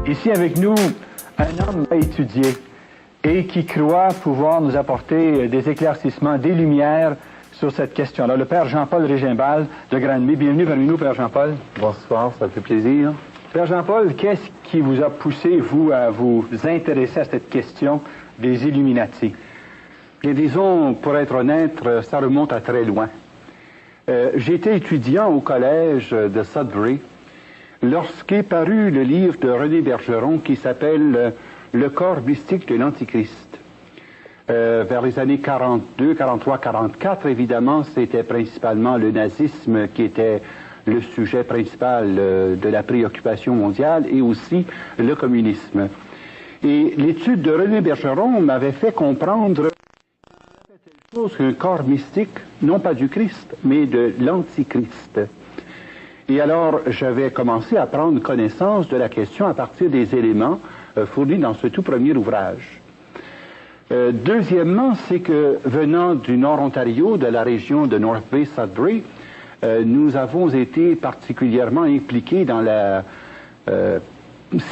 Ici avec nous, un homme à étudier et qui croit pouvoir nous apporter des éclaircissements, des lumières sur cette question-là. Le Père Jean-Paul Régimbald de Granby. Bienvenue parmi nous, Père Jean-Paul. Bonsoir, ça fait plaisir. Père Jean-Paul, qu'est-ce qui vous a poussé, vous, à vous intéresser à cette question des Illuminati? Bien, disons, pour être honnête, ça remonte à très loin. J'étais étudiant au collège de Sudbury lorsqu'est paru le livre de René Bergeron qui s'appelle Le corps mystique de l'Antichrist. Vers les années 42, 43, 44, évidemment, c'était principalement le nazisme qui était le sujet principal de la préoccupation mondiale et aussi le communisme. Et l'étude de René Bergeron m'avait fait comprendre quelque chose qu'un corps mystique, non pas du Christ, mais de l'Antichrist. Et alors, j'avais commencé à prendre connaissance de la question à partir des éléments fournis dans ce tout premier ouvrage. Deuxièmement, c'est que venant du Nord-Ontario, de la région de North Bay, Sudbury, nous avons été particulièrement impliqués dans la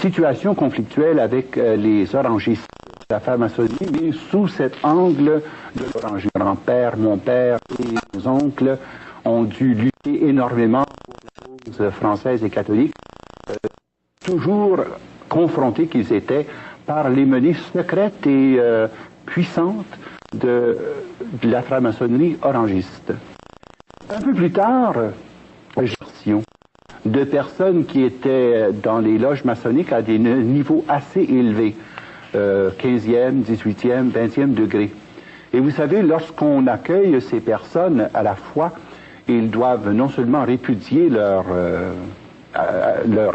situation conflictuelle avec les orangistes, la franc-maçonnerie, mais sous cet angle de l'orangerie. Mon grand-père, mon père et mes oncles ont dû lutter énormément pour les causes françaises et catholiques, toujours confrontés qu'ils étaient par les menées secrètes et puissantes de la franc-maçonnerie orangiste. Un peu plus tard, de personnes qui étaient dans les loges maçonniques à des niveaux assez élevés, 15e, 18e, 20e degré. Et vous savez, lorsqu'on accueille ces personnes à la fois, ils doivent non seulement répudier leur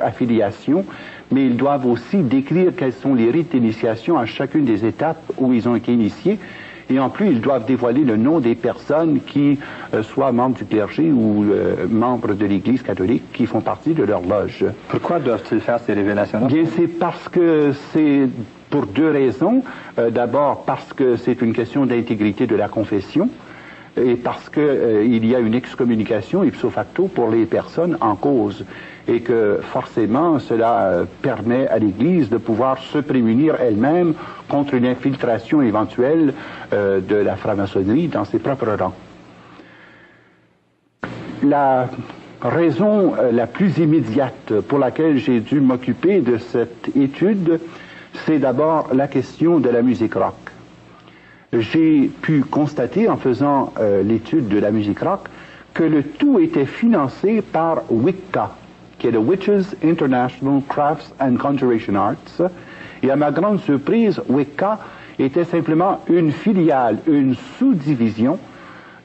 affiliation, mais ils doivent aussi décrire quels sont les rites d'initiation à chacune des étapes où ils ont été initiés. Et en plus, ils doivent dévoiler le nom des personnes qui soient membres du clergé ou membres de l'Église catholique qui font partie de leur loge. Pourquoi doivent-ils faire ces révélations-là? Bien, c'est parce que c'est pour deux raisons. D'abord, parce que c'est une question d'intégrité de la confession et parce que il y a une excommunication ipso facto pour les personnes en cause et que forcément cela permet à l'Église de pouvoir se prémunir elle-même contre une infiltration éventuelle de la franc-maçonnerie dans ses propres rangs. La raison la plus immédiate pour laquelle j'ai dû m'occuper de cette étude, c'est d'abord la question de la musique rock. J'ai pu constater en faisant l'étude de la musique rock que le tout était financé par Wicca, qui est le Witches International Crafts and Conjuration Arts. Et à ma grande surprise, Wicca était simplement une filiale, une sous-division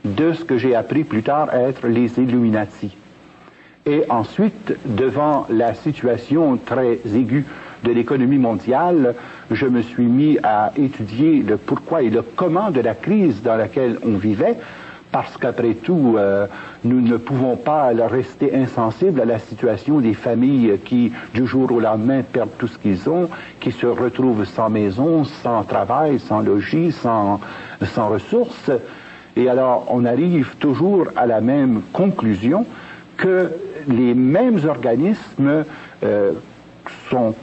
de ce que j'ai appris plus tard être les Illuminati. Et ensuite, devant la situation très aiguë de l'économie mondiale, je me suis mis à étudier le pourquoi et le comment de la crise dans laquelle on vivait, parce qu'après tout, nous ne pouvons pas rester insensibles à la situation des familles qui, du jour au lendemain, perdent tout ce qu'ils ont, qui se retrouvent sans maison, sans travail, sans logis, sans ressources. Et alors, on arrive toujours à la même conclusion que les mêmes organismes sont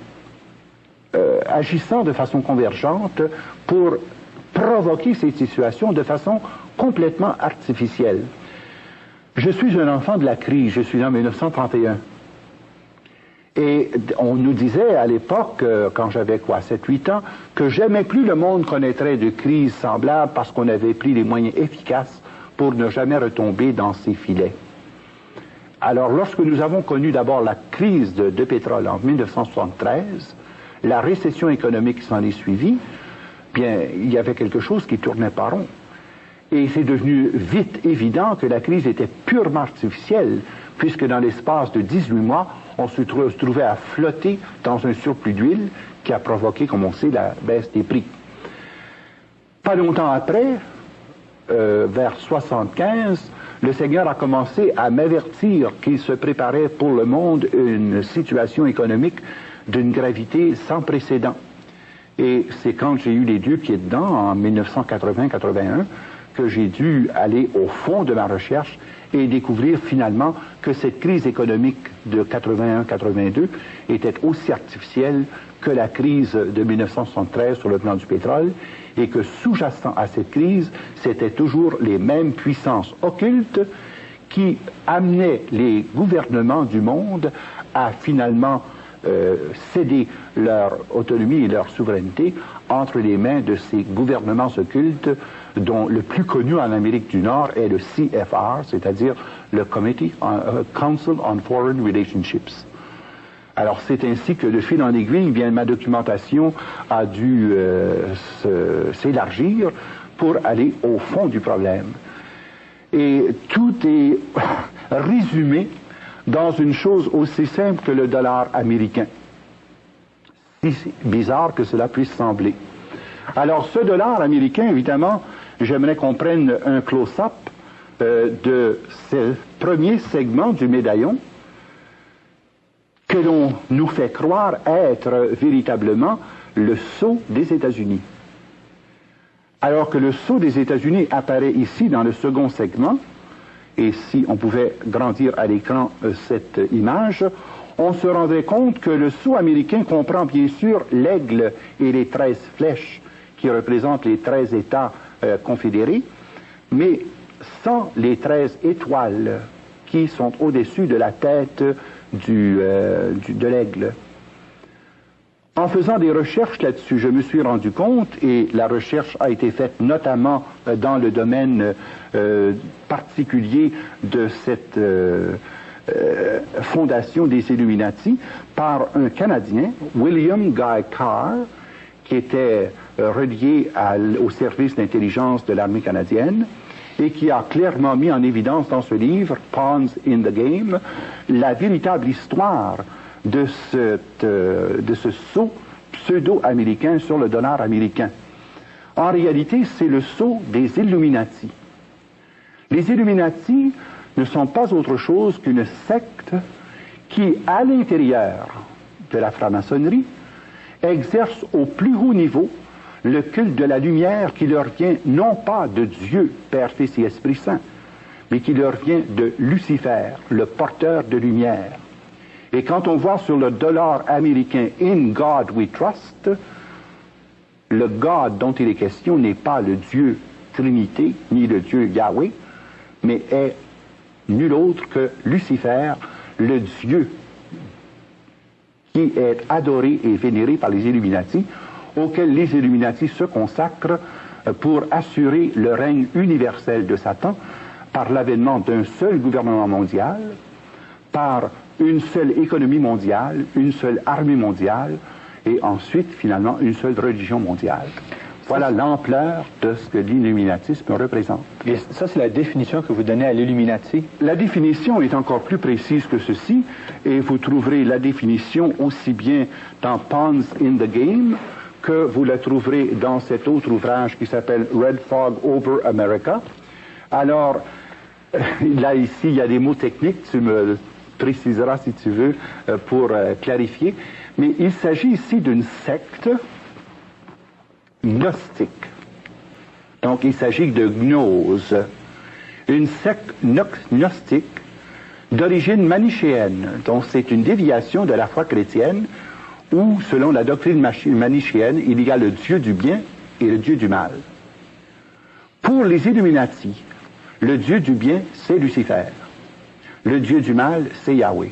agissant de façon convergente pour provoquer ces situations de façon complètement artificielle. Je suis un enfant de la crise, je suis en 1931. Et on nous disait à l'époque, quand j'avais 7-8 ans, que jamais plus le monde connaîtrait de crise semblable parce qu'on avait pris les moyens efficaces pour ne jamais retomber dans ces filets. Alors lorsque nous avons connu d'abord la crise de pétrole en 1973, la récession économique qui s'en est suivie, bien, il y avait quelque chose qui tournait pas rond. Et c'est devenu vite évident que la crise était purement artificielle, puisque dans l'espace de 18 mois, on se trouvait à flotter dans un surplus d'huile qui a provoqué, comme on sait, la baisse des prix. Pas longtemps après, vers 1975, le Seigneur a commencé à m'avertir qu'il se préparait pour le monde une situation économique d'une gravité sans précédent. Et c'est quand j'ai eu les deux pieds dedans, en 1980-81, que j'ai dû aller au fond de ma recherche et découvrir finalement que cette crise économique de 81-82 était aussi artificielle que la crise de 1973 sur le plan du pétrole, et que sous-jacent à cette crise, c'était toujours les mêmes puissances occultes qui amenaient les gouvernements du monde à finalement céder leur autonomie et leur souveraineté entre les mains de ces gouvernements occultes, dont le plus connu en Amérique du Nord est le CFR, c'est-à-dire le Council on Foreign Relationships. Alors c'est ainsi que de fil en aiguille, bien ma documentation a dû s'élargir pour aller au fond du problème. Et tout est résumé dans une chose aussi simple que le dollar américain. Si bizarre que cela puisse sembler. Alors ce dollar américain, évidemment, j'aimerais qu'on prenne un close-up de ce premier segment du médaillon que l'on nous fait croire être véritablement le sceau des États-Unis. Alors que le sceau des États-Unis apparaît ici dans le second segment, et si on pouvait grandir à l'écran cette image, on se rendrait compte que le sceau américain comprend bien sûr l'aigle et les 13 flèches qui représentent les 13 États confédérés, mais sans les 13 étoiles qui sont au-dessus de la tête de l'aigle. En faisant des recherches là-dessus, je me suis rendu compte, et la recherche a été faite notamment dans le domaine particulier de cette fondation des Illuminati, par un Canadien, William Guy Carr, qui était relié au service d'intelligence de l'armée canadienne, et qui a clairement mis en évidence dans ce livre, Pawns in the Game, la véritable histoire de ce sceau pseudo-américain sur le dollar américain. En réalité, c'est le sceau des Illuminati. Les Illuminati ne sont pas autre chose qu'une secte qui, à l'intérieur de la franc-maçonnerie, exerce au plus haut niveau le culte de la lumière qui leur vient non pas de Dieu, Père, Fils et Esprit Saint, mais qui leur vient de Lucifer, le porteur de lumière. Et quand on voit sur le dollar américain « In God we trust », le God dont il est question n'est pas le Dieu Trinité, ni le Dieu Yahweh, mais est nul autre que Lucifer, le Dieu qui est adoré et vénéré par les Illuminati, auxquels les Illuminati se consacrent pour assurer le règne universel de Satan par l'avènement d'un seul gouvernement mondial, par une seule économie mondiale, une seule armée mondiale, et ensuite, finalement, une seule religion mondiale. Voilà l'ampleur de ce que l'illuminatisme représente. Et ça, c'est la définition que vous donnez à l'Illuminati? La définition est encore plus précise que ceci, et vous trouverez la définition aussi bien dans Pawns in the Game que vous la trouverez dans cet autre ouvrage qui s'appelle Red Fog Over America. Alors, là, ici, il y a des mots techniques, tu me préciseras si tu veux pour clarifier, mais il s'agit ici d'une secte gnostique. Donc il s'agit de gnose, une secte gnostique d'origine manichéenne. Donc c'est une déviation de la foi chrétienne où, selon la doctrine manichéenne, il y a le Dieu du bien et le Dieu du mal. Pour les Illuminati, le Dieu du bien, c'est Lucifer. Le Dieu du mal, c'est Yahweh.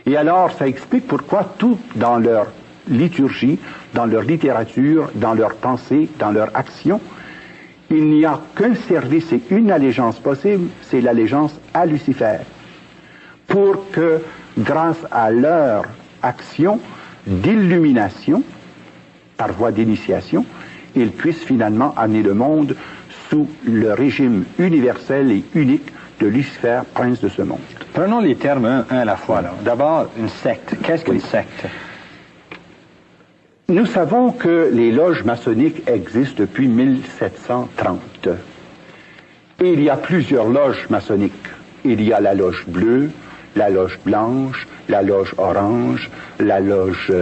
Et alors, ça explique pourquoi tout dans leur liturgie, dans leur littérature, dans leur pensée, dans leur action, il n'y a qu'un service et une allégeance possible, c'est l'allégeance à Lucifer. Pour que, grâce à leur action d'illumination, par voie d'initiation, ils puissent finalement amener le monde sous le régime universel et unique de Lucifer, prince de ce monde. Prenons les termes un à la fois. D'abord, une secte. Qu'est-ce qu'une secte? Nous savons que les loges maçonniques existent depuis 1730. Et il y a plusieurs loges maçonniques. Il y a la loge bleue, la loge blanche, la loge orange, la loge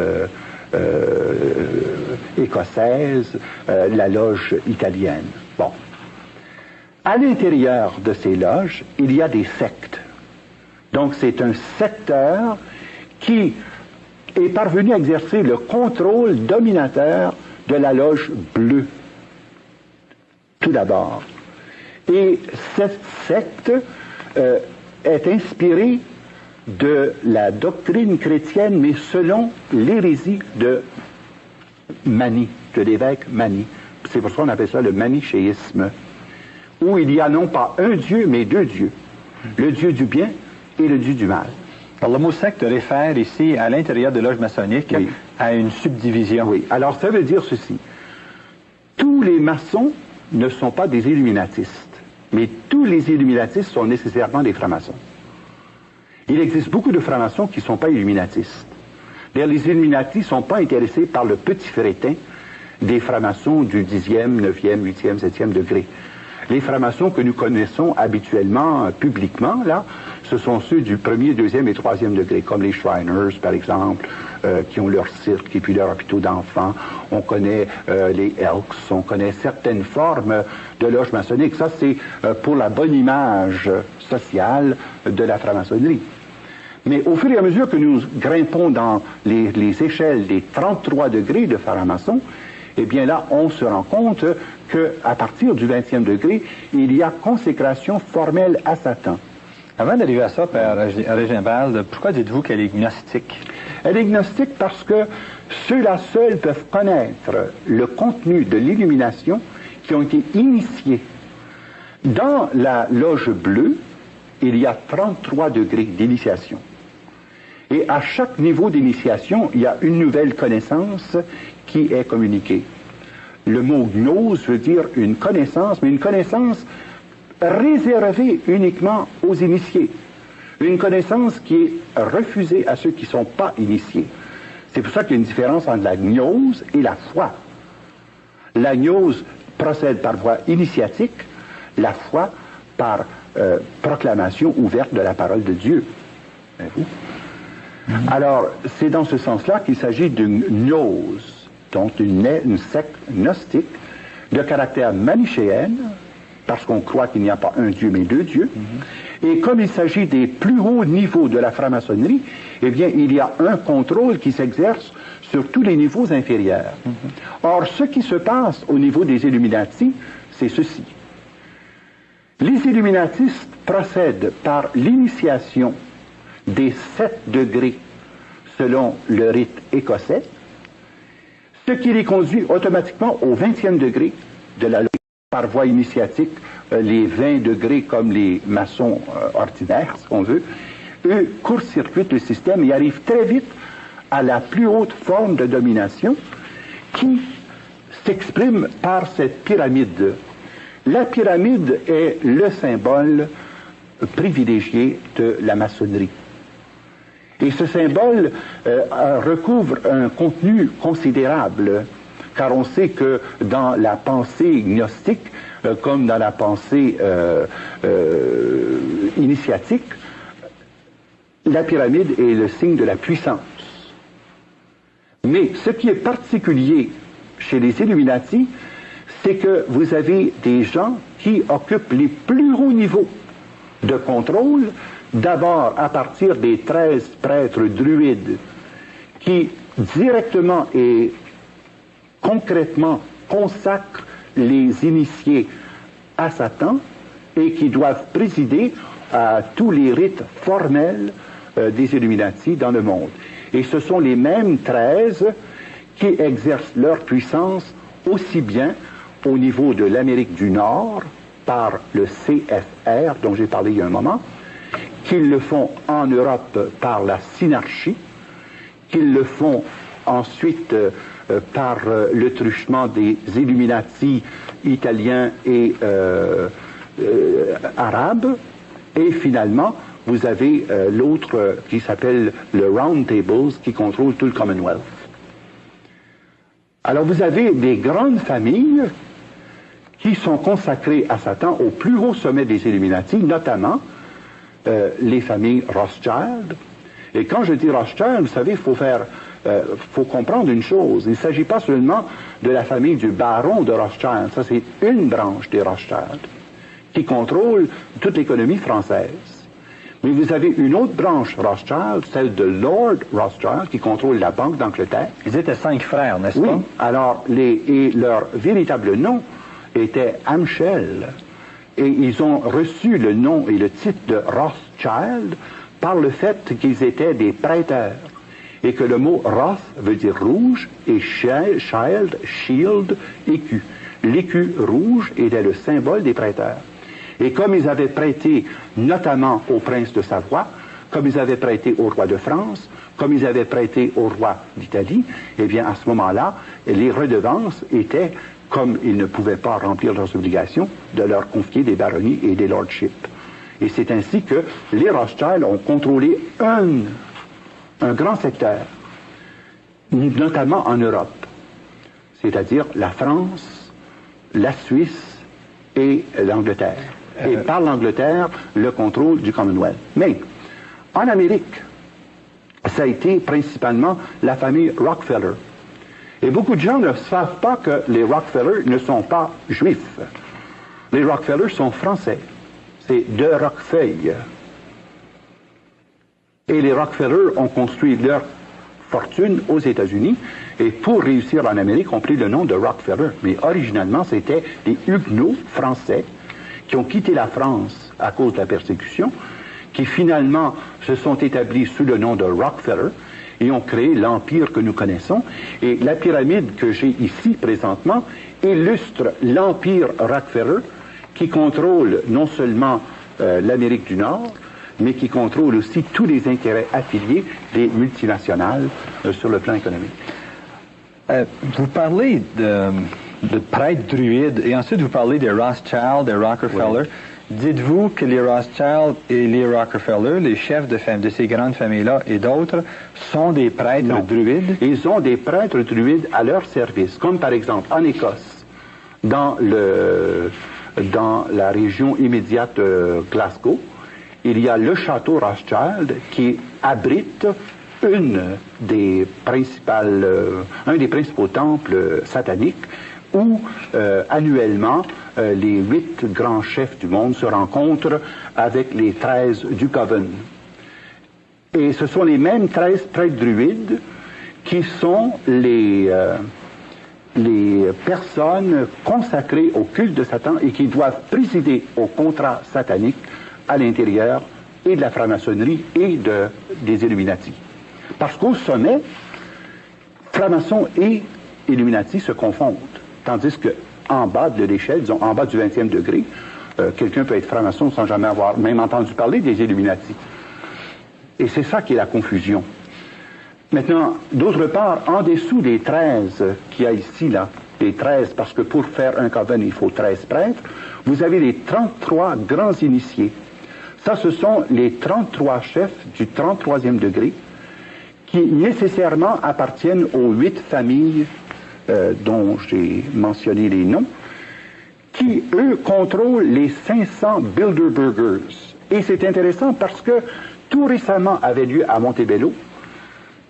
écossaise, la loge italienne. Bon. À l'intérieur de ces loges, il y a des sectes. Donc c'est un secteur qui est parvenu à exercer le contrôle dominateur de la loge bleue, tout d'abord. Et cette secte est inspirée de la doctrine chrétienne, mais selon l'hérésie de Mani, de l'évêque Mani. C'est pour ça qu'on appelle ça le manichéisme, où il y a non pas un Dieu, mais deux dieux. Le Dieu du bien et le Dieu du mal. Alors, le mot secte réfère ici, à l'intérieur de loges maçonniques, oui, à une subdivision. Oui, alors ça veut dire ceci. Tous les maçons ne sont pas des illuminatistes, mais tous les illuminatistes sont nécessairement des francs-maçons. Il existe beaucoup de francs-maçons qui ne sont pas illuminatistes. D'ailleurs, les illuminatis ne sont pas intéressés par le petit féretin des francs-maçons du 10e, 9e, 8e, 7e degré. Les francs-maçons que nous connaissons habituellement, publiquement, là, ce sont ceux du 1er, 2e et 3e degré, comme les Shriners, par exemple, qui ont leur cirque et puis leur hôpitaux d'enfants. On connaît les Elks, on connaît certaines formes de loges maçonniques. Ça, c'est pour la bonne image sociale de la franc-maçonnerie. Mais au fur et à mesure que nous grimpons dans les échelles des 33 degrés de franc-maçon, eh bien là, on se rend compte qu'à partir du 20e degré, il y a consécration formelle à Satan. Avant d'arriver à ça, Père Régimbald, pourquoi dites-vous qu'elle est gnostique? Elle est gnostique parce que ceux-là seuls peuvent connaître le contenu de l'illumination qui ont été initiés. Dans la loge bleue, il y a 33 degrés d'initiation. Et à chaque niveau d'initiation, il y a une nouvelle connaissance qui est communiquée. Le mot gnose veut dire une connaissance, mais une connaissance réservée uniquement aux initiés. Une connaissance qui est refusée à ceux qui ne sont pas initiés. C'est pour ça qu'il y a une différence entre la gnose et la foi. La gnose procède par voie initiatique, la foi par proclamation ouverte de la parole de Dieu. Alors, c'est dans ce sens-là qu'il s'agit d'une gnose, donc une secte gnostique de caractère manichéenne, parce qu'on croit qu'il n'y a pas un Dieu mais deux dieux. Et comme il s'agit des plus hauts niveaux de la franc-maçonnerie, eh bien, il y a un contrôle qui s'exerce sur tous les niveaux inférieurs. Or, ce qui se passe au niveau des Illuminati, c'est ceci. Les Illuminatistes procèdent par l'initiation des 7 degrés selon le rite écossais, ce qui les conduit automatiquement au 20e degré de la loi. Par voie initiatique, les 20 degrés comme les maçons ordinaires, si on veut, eux court-circuitent le système et arrivent très vite à la plus haute forme de domination qui s'exprime par cette pyramide. La pyramide est le symbole privilégié de la maçonnerie. Et ce symbole recouvre un contenu considérable, car on sait que dans la pensée gnostique, comme dans la pensée initiatique, la pyramide est le signe de la puissance. Mais ce qui est particulier chez les Illuminati, c'est que vous avez des gens qui occupent les plus hauts niveaux de contrôle, d'abord à partir des 13 prêtres druides qui directement et concrètement consacrent les initiés à Satan et qui doivent présider à tous les rites formels des Illuminati dans le monde. Et ce sont les mêmes 13 qui exercent leur puissance aussi bien au niveau de l'Amérique du Nord par le CFR dont j'ai parlé il y a un moment, qu'ils le font en Europe par la synarchie, qu'ils le font ensuite par le truchement des Illuminati italiens et arabes, et finalement vous avez l'autre qui s'appelle le Round Tables qui contrôle tout le Commonwealth. Alors vous avez des grandes familles qui sont consacrées à Satan au plus haut sommet des Illuminati, notamment les familles Rothschild. Et quand je dis Rothschild, vous savez, faut comprendre une chose. Il ne s'agit pas seulement de la famille du baron de Rothschild. Ça, c'est une branche des Rothschild, qui contrôle toute l'économie française. Mais vous avez une autre branche Rothschild, celle de Lord Rothschild, qui contrôle la Banque d'Angleterre. Ils étaient 5 frères, n'est-ce Oui, pas? alors, et leur véritable nom était Amschel. Et ils ont reçu le nom et le titre de Rothschild par le fait qu'ils étaient des prêteurs. Et que le mot Roth veut dire rouge et Shield, écu. L'écu rouge était le symbole des prêteurs. Et comme ils avaient prêté notamment au prince de Savoie, comme ils avaient prêté au roi de France, comme ils avaient prêté au roi d'Italie, eh bien à ce moment-là, les redevances étaient, comme ils ne pouvaient pas remplir leurs obligations, de leur confier des baronnies et des lordships. Et c'est ainsi que les Rothschild ont contrôlé un grand secteur, notamment en Europe, c'est-à-dire la France, la Suisse et l'Angleterre. Et par l'Angleterre, le contrôle du Commonwealth. Mais en Amérique, ça a été principalement la famille Rockefeller. Et beaucoup de gens ne savent pas que les Rockefeller ne sont pas juifs. Les Rockefeller sont français. C'est de Roquefeuille. Et les Rockefeller ont construit leur fortune aux États-Unis et pour réussir en Amérique, ont pris le nom de Rockefeller. Mais originalement, c'était des Huguenots français qui ont quitté la France à cause de la persécution, qui finalement se sont établis sous le nom de Rockefeller et ont créé l'empire que nous connaissons. Et la pyramide que j'ai ici présentement illustre l'empire Rockefeller qui contrôle non seulement l'Amérique du Nord, mais qui contrôle aussi tous les intérêts affiliés des multinationales sur le plan économique. Vous parlez de prêtres druides et ensuite vous parlez des Rothschild, des Rockefeller. Oui. Dites-vous que les Rothschild et les Rockefeller, les chefs de ces grandes familles-là et d'autres, sont des prêtres druides? Ils ont des prêtres druides à leur service, comme par exemple en Écosse, dans la région immédiate de Glasgow, il y a le château Rothschild qui abrite un des principaux temples sataniques où annuellement les 8 grands chefs du monde se rencontrent avec les 13 du Coven. Et ce sont les mêmes 13 prêtres druides qui sont les personnes consacrées au culte de Satan et qui doivent présider au contrat satanique à l'intérieur et de la franc-maçonnerie et des Illuminati. Parce qu'au sommet, francs-maçons et Illuminati se confondent. Tandis qu'en bas de l'échelle, disons en bas du 20e degré, quelqu'un peut être franc-maçon sans jamais avoir même entendu parler des Illuminati. Et c'est ça qui est la confusion. Maintenant, d'autre part, en dessous des 13 qu'il y a ici, là, les 13, parce que pour faire un coven, il faut 13 prêtres, vous avez les 33 grands initiés. Ça, ce sont les 33 chefs du 33e degré qui nécessairement appartiennent aux 8 familles dont j'ai mentionné les noms, qui, eux, contrôlent les 500 Bilderbergers. Et c'est intéressant parce que tout récemment avait lieu à Montebello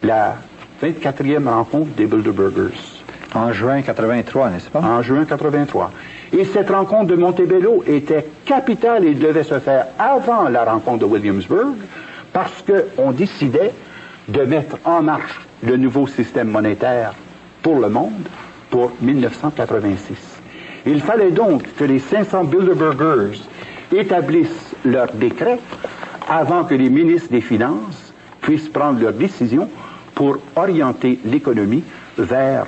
la 24e rencontre des Bilderbergers. En juin 83, n'est-ce pas? En juin 83. Et cette rencontre de Montebello était capitale et devait se faire avant la rencontre de Williamsburg parce qu'on décidait de mettre en marche le nouveau système monétaire pour le monde pour 1986. Il fallait donc que les 500 Bilderbergers établissent leur décret avant que les ministres des Finances puissent prendre leurs décisions pour orienter l'économie vers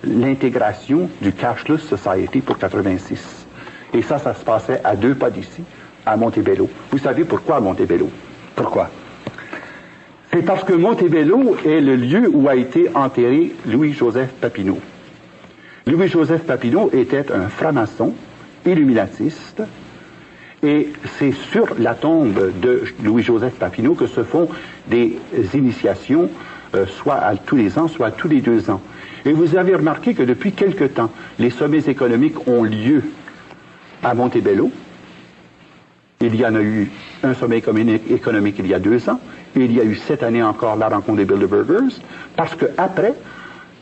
l'intégration du Cashless Society pour 86. Et ça se passait à 2 pas d'ici, à Montebello. Vous savez pourquoi Montebello? Pourquoi? C'est parce que Montebello est le lieu où a été enterré Louis-Joseph Papineau. Louis-Joseph Papineau était un franc-maçon, illuminatiste, et c'est sur la tombe de Louis-Joseph Papineau que se font des initiations, soit à tous les ans, soit à tous les 2 ans. Et vous avez remarqué que depuis quelque temps, les sommets économiques ont lieu à Montebello. Il y en a eu un sommet économique il y a 2 ans, et il y a eu cette année encore la rencontre des Bilderbergers, parce qu'après,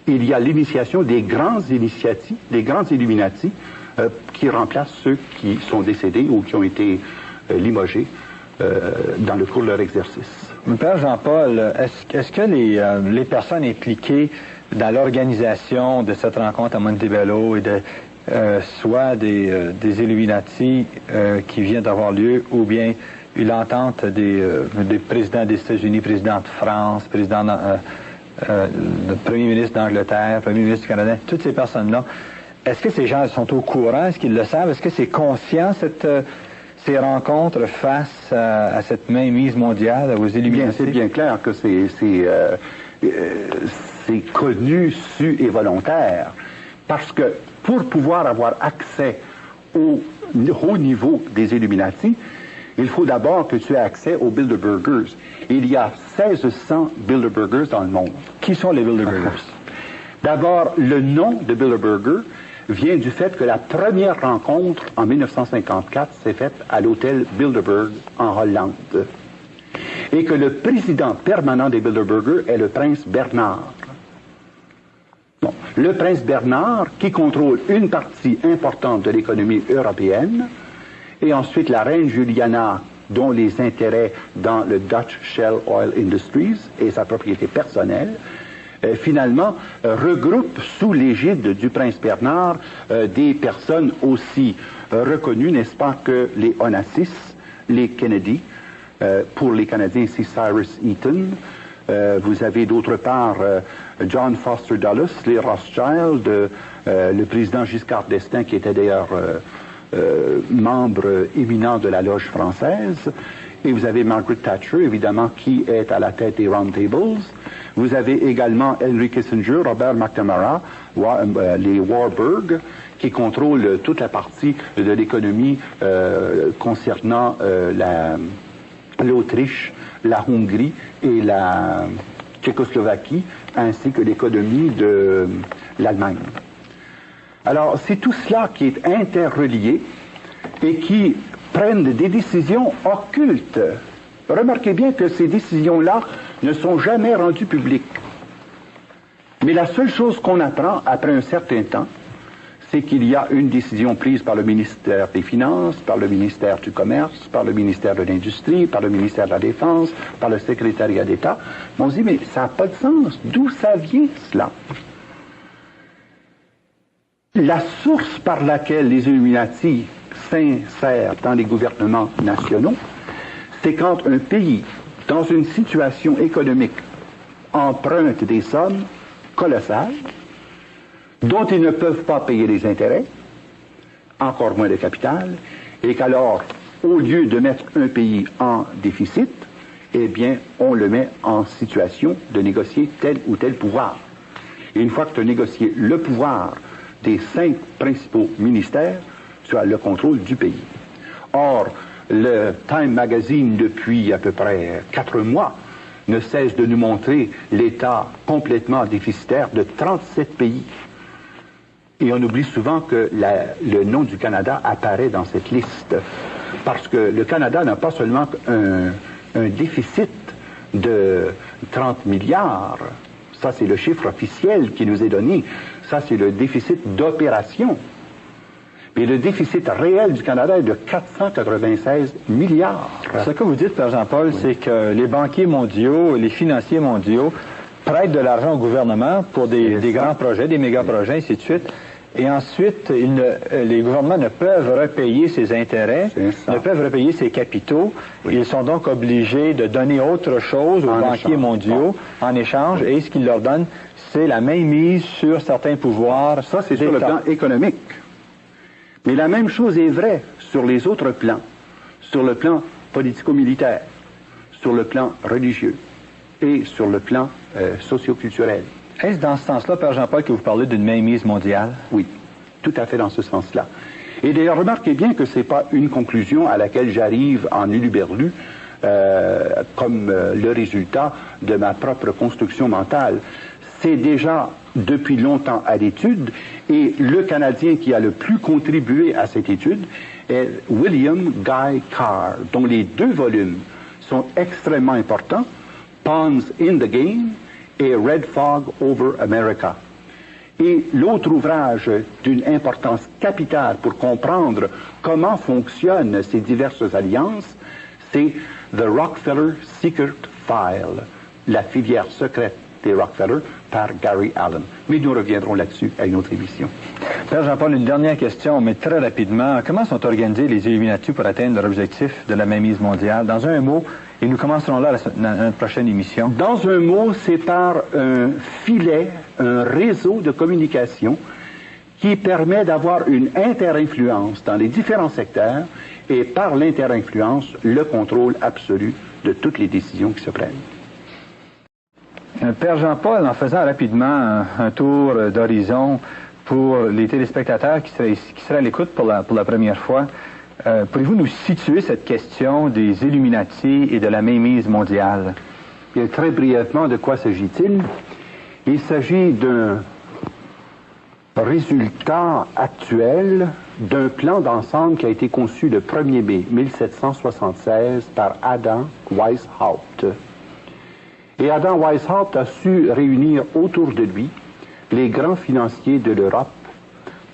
il y a l'initiation des grands initiatifs, des grands Illuminati qui remplacent ceux qui sont décédés ou qui ont été limogés dans le cours de leur exercice. Père Jean-Paul, est-ce que les personnes impliquées dans l'organisation de cette rencontre à Montebello et soit des Illuminati qui vient d'avoir lieu, ou bien l'entente des présidents des États-Unis, président de France, le premier ministre d'Angleterre, premier ministre du Canada, toutes ces personnes-là, est-ce que ces gens sont au courant? Est-ce qu'ils le savent? Est-ce que c'est conscient, ces rencontres face à cette mainmise mondiale, aux Illuminati? C'est bien clair que c'est connu, su et volontaire. Parce que pour pouvoir avoir accès au haut niveau des Illuminati, il faut d'abord que tu aies accès aux Bilderbergers. Il y a 1600 Bilderbergers dans le monde. Qui sont les Bilderbergers? D'abord, le nom de Bilderberger vient du fait que la première rencontre en 1954 s'est faite à l'hôtel Bilderberg en Hollande. Et que le président permanent des Bilderbergers est le prince Bernard. Bon. Le prince Bernard, qui contrôle une partie importante de l'économie européenne, et ensuite la reine Juliana, dont les intérêts dans le Dutch Shell Oil Industries et sa propriété personnelle, finalement regroupe sous l'égide du prince Bernard des personnes aussi reconnues, n'est-ce pas, que les Onassis, les Kennedy, pour les Canadiens c'est Cyrus Eaton, vous avez d'autre part John Foster Dulles, les Rothschild, le président Giscard d'Estaing qui était d'ailleurs membre éminent de la loge française, et vous avez Margaret Thatcher, évidemment, qui est à la tête des Round Tables. Vous avez également Henry Kissinger, Robert McNamara, les Warburg, qui contrôlent toute la partie de l'économie concernant l'Autriche, la Hongrie et la Tchécoslovaquie, ainsi que l'économie de l'Allemagne. Alors, c'est tout cela qui est interrelié et qui prennent des décisions occultes. Remarquez bien que ces décisions-là ne sont jamais rendues publiques. Mais la seule chose qu'on apprend après un certain temps, c'est qu'il y a une décision prise par le ministère des Finances, par le ministère du Commerce, par le ministère de l'Industrie, par le ministère de la Défense, par le secrétariat d'État. On se dit, mais ça n'a pas de sens. D'où ça vient, cela? La source par laquelle les Illuminati s'insèrent dans les gouvernements nationaux, c'est quand un pays, dans une situation économique, emprunte des sommes colossales, dont ils ne peuvent pas payer les intérêts, encore moins de capital, et qu'alors, au lieu de mettre un pays en déficit, eh bien, on le met en situation de négocier tel ou tel pouvoir. Et une fois que tu as négocié le pouvoir des 5 principaux ministères, tu as le contrôle du pays. Or, le Time Magazine, depuis à peu près 4 mois, ne cesse de nous montrer l'état complètement déficitaire de 37 pays. Et on oublie souvent que le nom du Canada apparaît dans cette liste. Parce que le Canada n'a pas seulement un déficit de 30 milliards. Ça, c'est le chiffre officiel qui nous est donné. Ça, c'est le déficit d'opération. Mais le déficit réel du Canada est de 496 milliards. Ce que vous dites, Père Jean-Paul, oui, c'est que les banquiers mondiaux, les financiers mondiaux prêtent de l'argent au gouvernement pour des grands projets, des méga-projets, ainsi de suite. Et ensuite, les gouvernements ne peuvent repayer ces intérêts, ne peuvent repayer ces capitaux. Oui. Ils sont donc obligés de donner autre chose aux banquiers mondiaux en échange. Et ce qu'ils leur donnent, c'est la mainmise sur certains pouvoirs. Ça, c'est sur le plan économique. Mais la même chose est vraie sur les autres plans, sur le plan politico-militaire, sur le plan religieux et sur le plan socio-culturel. Est-ce dans ce sens-là, Père Jean-Paul, que vous parlez d'une mainmise mondiale? Oui, tout à fait dans ce sens-là. Et d'ailleurs, remarquez bien que ce n'est pas une conclusion à laquelle j'arrive en huluberlu comme le résultat de ma propre construction mentale. C'est déjà depuis longtemps à l'étude, et le Canadien qui a le plus contribué à cette étude est William Guy Carr, dont les 2 volumes sont extrêmement importants, Pawns in the Game et Red Fog over America. Et l'autre ouvrage d'une importance capitale pour comprendre comment fonctionnent ces diverses alliances, c'est The Rockefeller Secret File, la filière secrète des Rockefeller, par Gary Allen. Mais nous reviendrons là-dessus à une autre émission. Père Jean-Paul, une dernière question, mais très rapidement. Comment sont organisés les Illuminati pour atteindre leur objectif de la mainmise mondiale? Dans un mot, et nous commencerons là dans notre prochaine émission. Dans un mot, c'est par un filet, un réseau de communication qui permet d'avoir une interinfluence dans les différents secteurs et par l'interinfluence, le contrôle absolu de toutes les décisions qui se prennent. Père Jean-Paul, en faisant rapidement un tour d'horizon pour les téléspectateurs qui seraient à l'écoute pour la première fois, pourriez-vous nous situer cette question des Illuminati et de la mainmise mondiale? Bien, très brièvement, de quoi s'agit-il? Il s'agit d'un résultat actuel d'un plan d'ensemble qui a été conçu le 1er mai 1776 par Adam Weishaupt. Et Adam Weishaupt a su réunir autour de lui les grands financiers de l'Europe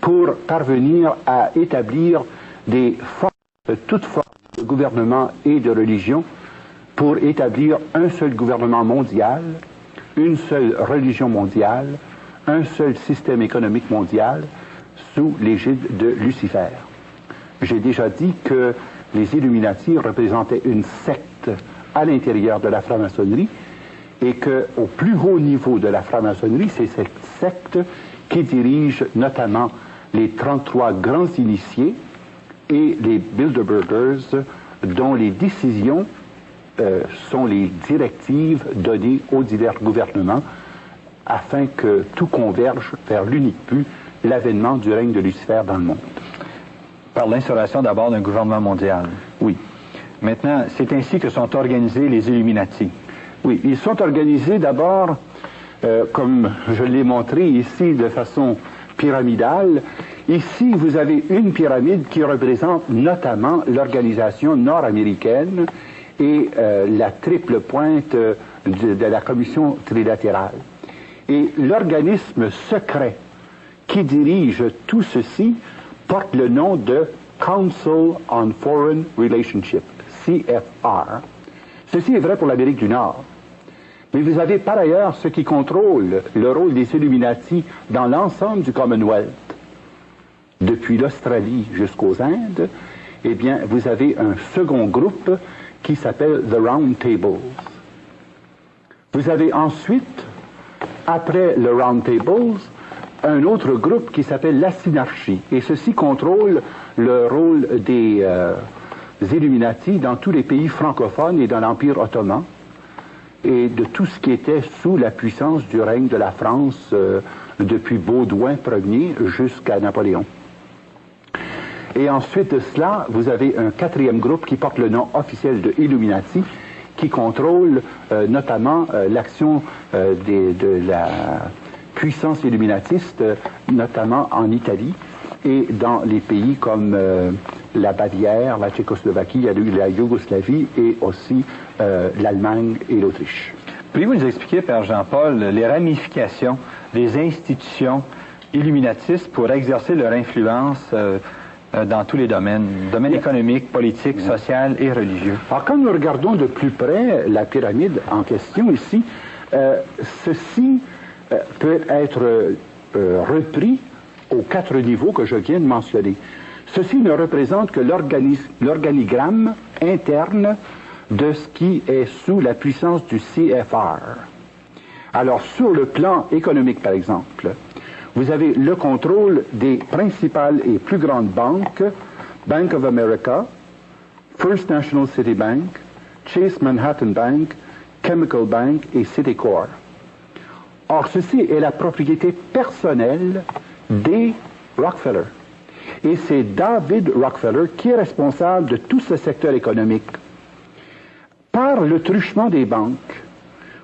pour parvenir à établir des formes, toutes formes de gouvernement et de religion, pour établir un seul gouvernement mondial, une seule religion mondiale, un seul système économique mondial sous l'égide de Lucifer. J'ai déjà dit que les Illuminati représentaient une secte à l'intérieur de la franc-maçonnerie et qu'au plus haut niveau de la franc-maçonnerie, c'est cette secte qui dirige notamment les 33 grands initiés et les Bilderbergers, dont les décisions sont les directives données aux divers gouvernements afin que tout converge vers l'unique but, l'avènement du règne de Lucifer dans le monde. Par l'instauration d'abord d'un gouvernement mondial. Oui. Maintenant, c'est ainsi que sont organisés les Illuminati. Oui, ils sont organisés d'abord, comme je l'ai montré ici de façon pyramidale. Ici, vous avez une pyramide qui représente notamment l'organisation nord-américaine et la triple pointe de la commission trilatérale. Et l'organisme secret qui dirige tout ceci porte le nom de Council on Foreign Relationship, CFR. Ceci est vrai pour l'Amérique du Nord. Mais vous avez par ailleurs ce qui contrôle le rôle des Illuminati dans l'ensemble du Commonwealth. Depuis l'Australie jusqu'aux Indes, eh bien, vous avez un second groupe qui s'appelle The Round Tables. Vous avez ensuite, après le Round Tables, un autre groupe qui s'appelle la Synarchie. Et ceci contrôle le rôle des Illuminati dans tous les pays francophones et dans l'Empire ottoman, et de tout ce qui était sous la puissance du règne de la France depuis Baudouin Ier jusqu'à Napoléon. Et ensuite de cela, vous avez un quatrième groupe qui porte le nom officiel de Illuminati, qui contrôle notamment l'action de la puissance illuminatiste, notamment en Italie et dans les pays comme la Bavière, la Tchécoslovaquie, la Yougoslavie et aussi l'Allemagne et l'Autriche. Pouvez-vous nous expliquer, Père Jean-Paul, les ramifications des institutions illuminatistes pour exercer leur influence dans tous les domaines économiques, politiques, social et religieux? Alors, quand nous regardons de plus près la pyramide en question ici, ceci peut être repris aux 4 niveaux que je viens de mentionner. Ceci ne représente que l'organigramme interne de ce qui est sous la puissance du CFR. Alors, sur le plan économique, par exemple, vous avez le contrôle des principales et plus grandes banques, Bank of America, First National City Bank, Chase Manhattan Bank, Chemical Bank et Citicorp. Or, ceci est la propriété personnelle des Rockefeller. Et c'est David Rockefeller qui est responsable de tout ce secteur économique. Par le truchement des banques,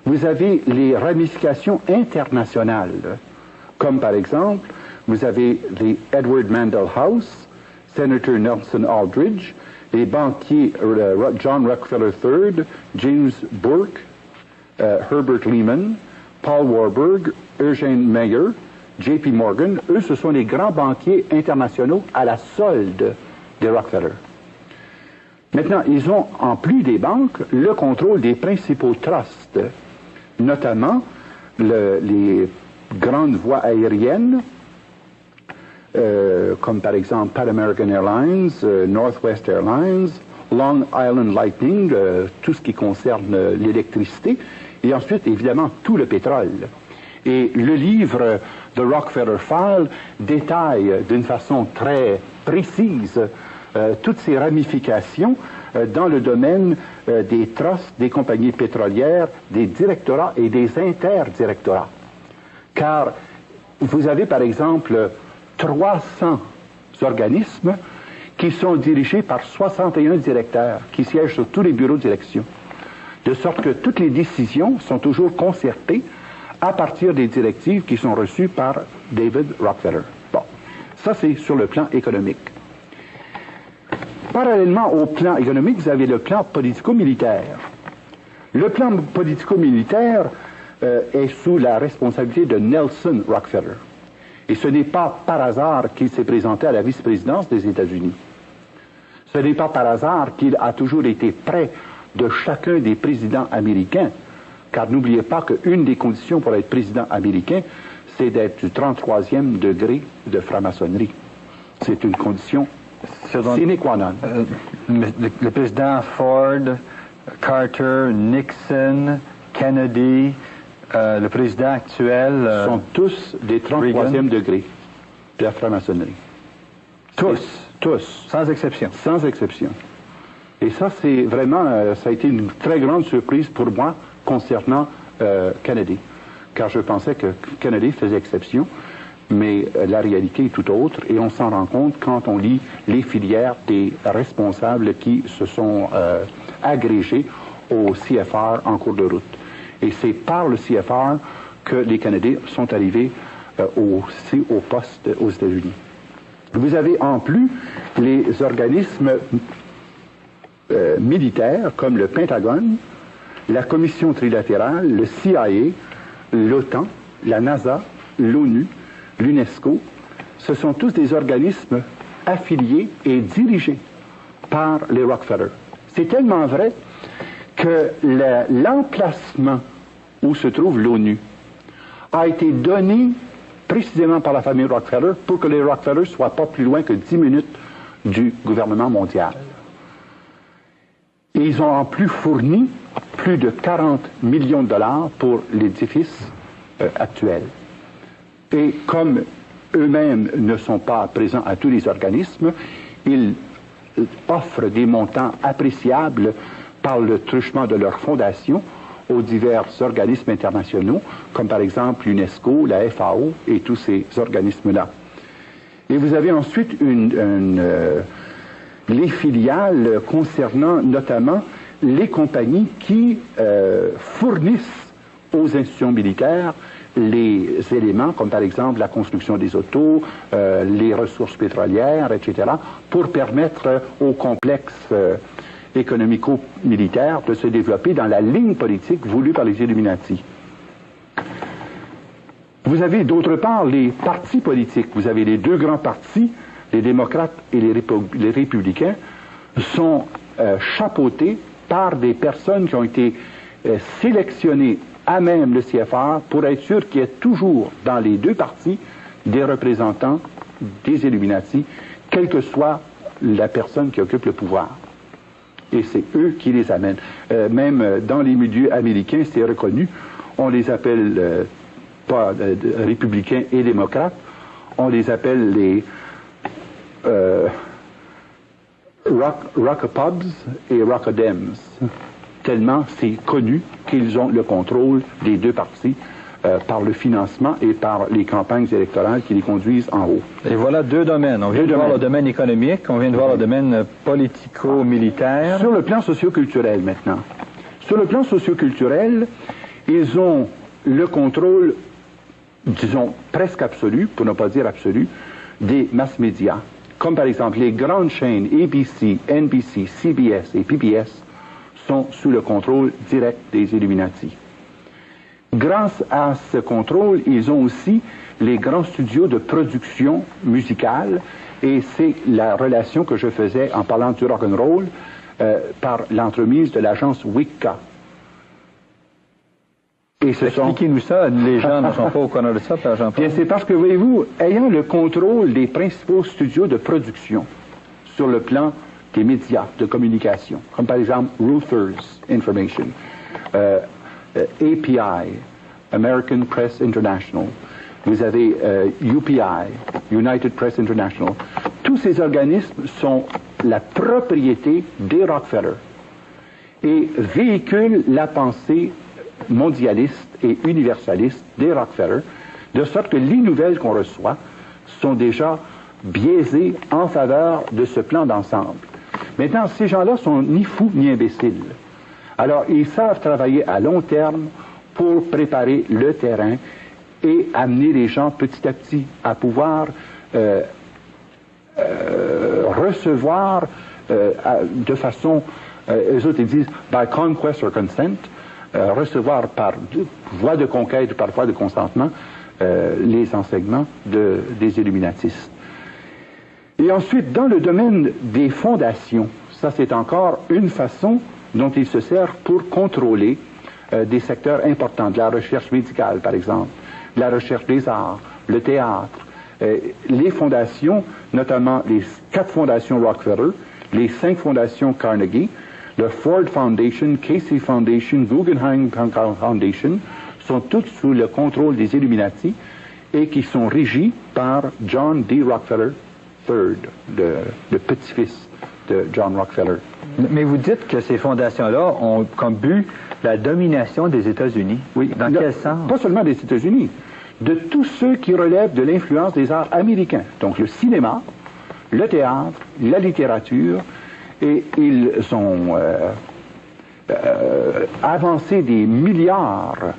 vous avez les ramifications internationales, comme par exemple, vous avez les Edward Mandell House, Senator Nelson Aldrich, les banquiers John Rockefeller III, James Burke, Herbert Lehman, Paul Warburg, Eugene Meyer, JP Morgan, eux, ce sont les grands banquiers internationaux à la solde des Rockefeller. Maintenant, ils ont, en plus des banques, le contrôle des principaux trusts, notamment les grandes voies aériennes, comme par exemple Pan American Airlines, Northwest Airlines, Long Island Lightning, tout ce qui concerne l'électricité, et ensuite, évidemment, tout le pétrole. Et le livre The Rockefeller File détaille d'une façon très précise toutes ces ramifications dans le domaine des trusts, des compagnies pétrolières, des directorats et des interdirectorats. Car vous avez par exemple 300 organismes qui sont dirigés par 61 directeurs qui siègent sur tous les bureaux de direction. De sorte que toutes les décisions sont toujours concertées à partir des directives qui sont reçues par David Rockefeller. Bon, ça c'est sur le plan économique. Parallèlement au plan économique, vous avez le plan politico-militaire. Le plan politico-militaire est sous la responsabilité de Nelson Rockefeller. Et ce n'est pas par hasard qu'il s'est présenté à la vice-présidence des États-Unis. Ce n'est pas par hasard qu'il a toujours été près de chacun des présidents américains, car n'oubliez pas qu'une des conditions pour être président américain, c'est d'être du 33e degré de franc-maçonnerie. C'est une condition sine qua non. Le président Ford, Carter, Nixon, Kennedy, le président actuel... sont tous des 33e degrés de la franc-maçonnerie. Tous. Sans exception. Sans exception. Et ça, c'est vraiment, ça a été une très grande surprise pour moi concernant Kennedy. Car je pensais que Kennedy faisait exception, mais la réalité est tout autre, et on s'en rend compte quand on lit les filières des responsables qui se sont agrégés au CFR en cours de route. Et c'est par le CFR que les Canadiens sont arrivés aussi au poste aux États-Unis. Vous avez en plus les organismes militaires comme le Pentagone, la Commission trilatérale, le CIA, l'OTAN, la NASA, l'ONU, l'UNESCO. Ce sont tous des organismes affiliés et dirigés par les Rockefeller. C'est tellement vrai que l'emplacement où se trouve l'ONU a été donné précisément par la famille Rockefeller pour que les Rockefeller ne soient pas plus loin que 10 minutes du gouvernement mondial. Et ils ont en plus fourni plus de 40 millions de dollars pour l'édifice actuel. Et comme eux-mêmes ne sont pas présents à tous les organismes, ils offrent des montants appréciables par le truchement de leur fondation aux divers organismes internationaux, comme par exemple l'UNESCO, la FAO et tous ces organismes-là. Et vous avez ensuite les filiales concernant notamment les compagnies qui fournissent aux institutions militaires les éléments, comme par exemple la construction des autos, les ressources pétrolières, etc., pour permettre au complexe économico-militaire de se développer dans la ligne politique voulue par les Illuminati. Vous avez d'autre part les partis politiques. Vous avez les deux grands partis, les démocrates et les républicains, sont chapeautés par des personnes qui ont été sélectionnées à même le CFR pour être sûr qu'il y ait toujours dans les deux partis des représentants des Illuminati, quelle que soit la personne qui occupe le pouvoir. Et c'est eux qui les amènent. Même dans les milieux américains, c'est reconnu. On les appelle pas républicains et démocrates, on les appelle les Rockapubs et Rockadems. Tellement c'est connu qu'ils ont le contrôle des deux partis par le financement et par les campagnes électorales qui les conduisent en haut. Et voilà deux domaines. On vient de voir le domaine économique, on vient de voir le domaine politico-militaire. Sur le plan socioculturel maintenant. Sur le plan socioculturel, ils ont le contrôle, disons, presque absolu, pour ne pas dire absolu, des mass médias. Comme par exemple les grandes chaînes ABC, NBC, CBS et PBS sont sous le contrôle direct des Illuminati. Grâce à ce contrôle, ils ont aussi les grands studios de production musicale, et c'est la relation que je faisais en parlant du rock'n'roll par l'entremise de l'agence WICA. Expliquez-nous ça, les gens ne sont pas au courant de ça, Père Jean-Paul. Bien, c'est parce que, voyez-vous, ayant le contrôle des principaux studios de production sur le plan des médias de communication, comme par exemple Reuters Information, API, American Press International, vous avez UPI, United Press International, tous ces organismes sont la propriété des Rockefeller et véhiculent la pensée mondialiste et universaliste des Rockefeller, de sorte que les nouvelles qu'on reçoit sont déjà biaisées en faveur de ce plan d'ensemble. Maintenant, ces gens-là sont ni fous ni imbéciles. Alors, ils savent travailler à long terme pour préparer le terrain et amener les gens petit à petit à pouvoir recevoir de façon, eux autres ils disent, by conquest or consent, recevoir par voie de conquête ou par voie de consentement les enseignements des illuminatistes. Et ensuite, dans le domaine des fondations, ça c'est encore une façon dont ils se servent pour contrôler des secteurs importants, de la recherche médicale par exemple, de la recherche des arts, le théâtre, les fondations, notamment les 4 fondations Rockefeller, les 5 fondations Carnegie, le Ford Foundation, Casey Foundation, Guggenheim Foundation, sont toutes sous le contrôle des Illuminati et qui sont régis par John D. Rockefeller III, le petit-fils de John Rockefeller. Mais vous dites que ces fondations-là ont comme but la domination des États-Unis. Oui. Dans quel sens? Pas seulement des États-Unis, de tous ceux qui relèvent de l'influence des arts américains. Donc le cinéma, le théâtre, la littérature, et ils ont avancé des milliards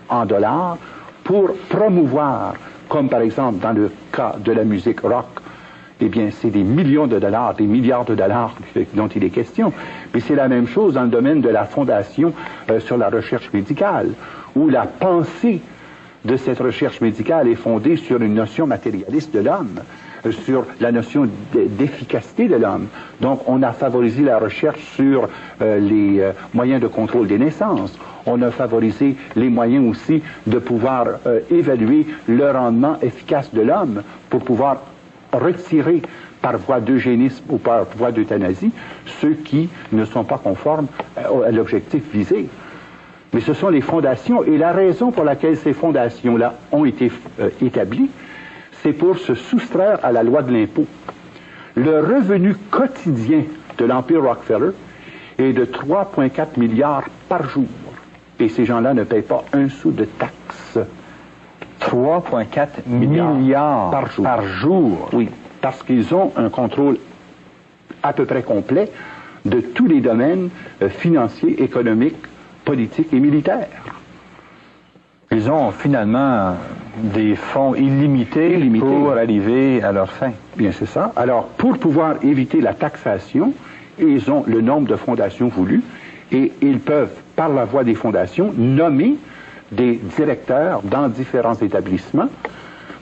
en dollars pour promouvoir, comme par exemple dans le cas de la musique rock, eh bien c'est des millions de dollars, des milliards de dollars dont il est question. Mais c'est la même chose dans le domaine de la fondation sur la recherche médicale, où la pensée de cette recherche médicale est fondée sur une notion matérialiste de l'homme, sur la notion d'efficacité de l'homme. Donc, on a favorisé la recherche sur les moyens de contrôle des naissances. On a favorisé les moyens aussi de pouvoir évaluer le rendement efficace de l'homme pour pouvoir retirer par voie d'eugénisme ou par voie d'euthanasie ceux qui ne sont pas conformes à l'objectif visé. Mais ce sont les fondations, et la raison pour laquelle ces fondations-là ont été établies, c'est pour se soustraire à la loi de l'impôt. Le revenu quotidien de l'Empire Rockefeller est de 3,4 milliards par jour. Et ces gens-là ne payent pas un sou de taxes. 3,4 milliards par jour. Oui, parce qu'ils ont un contrôle à peu près complet de tous les domaines financiers, économiques, politiques et militaires. Ils ont finalement des fonds illimités pour arriver à leur fin. Bien, c'est ça. Alors, pour pouvoir éviter la taxation, ils ont le nombre de fondations voulues et ils peuvent, par la voie des fondations, nommer des directeurs dans différents établissements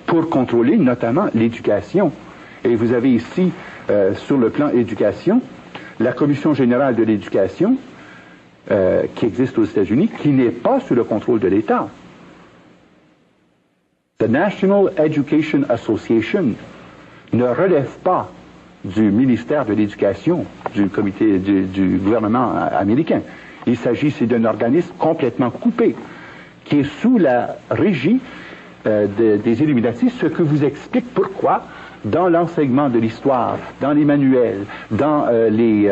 pour contrôler notamment l'éducation. Et vous avez ici, sur le plan éducation, la Commission générale de l'éducation qui existe aux États-Unis, qui n'est pas sous le contrôle de l'État. The National Education Association ne relève pas du ministère de l'Éducation, du comité du gouvernement américain. Il s'agit d'un organisme complètement coupé, qui est sous la régie des Illuminati, ce que vous explique pourquoi, dans l'enseignement de l'histoire, dans les manuels, dans les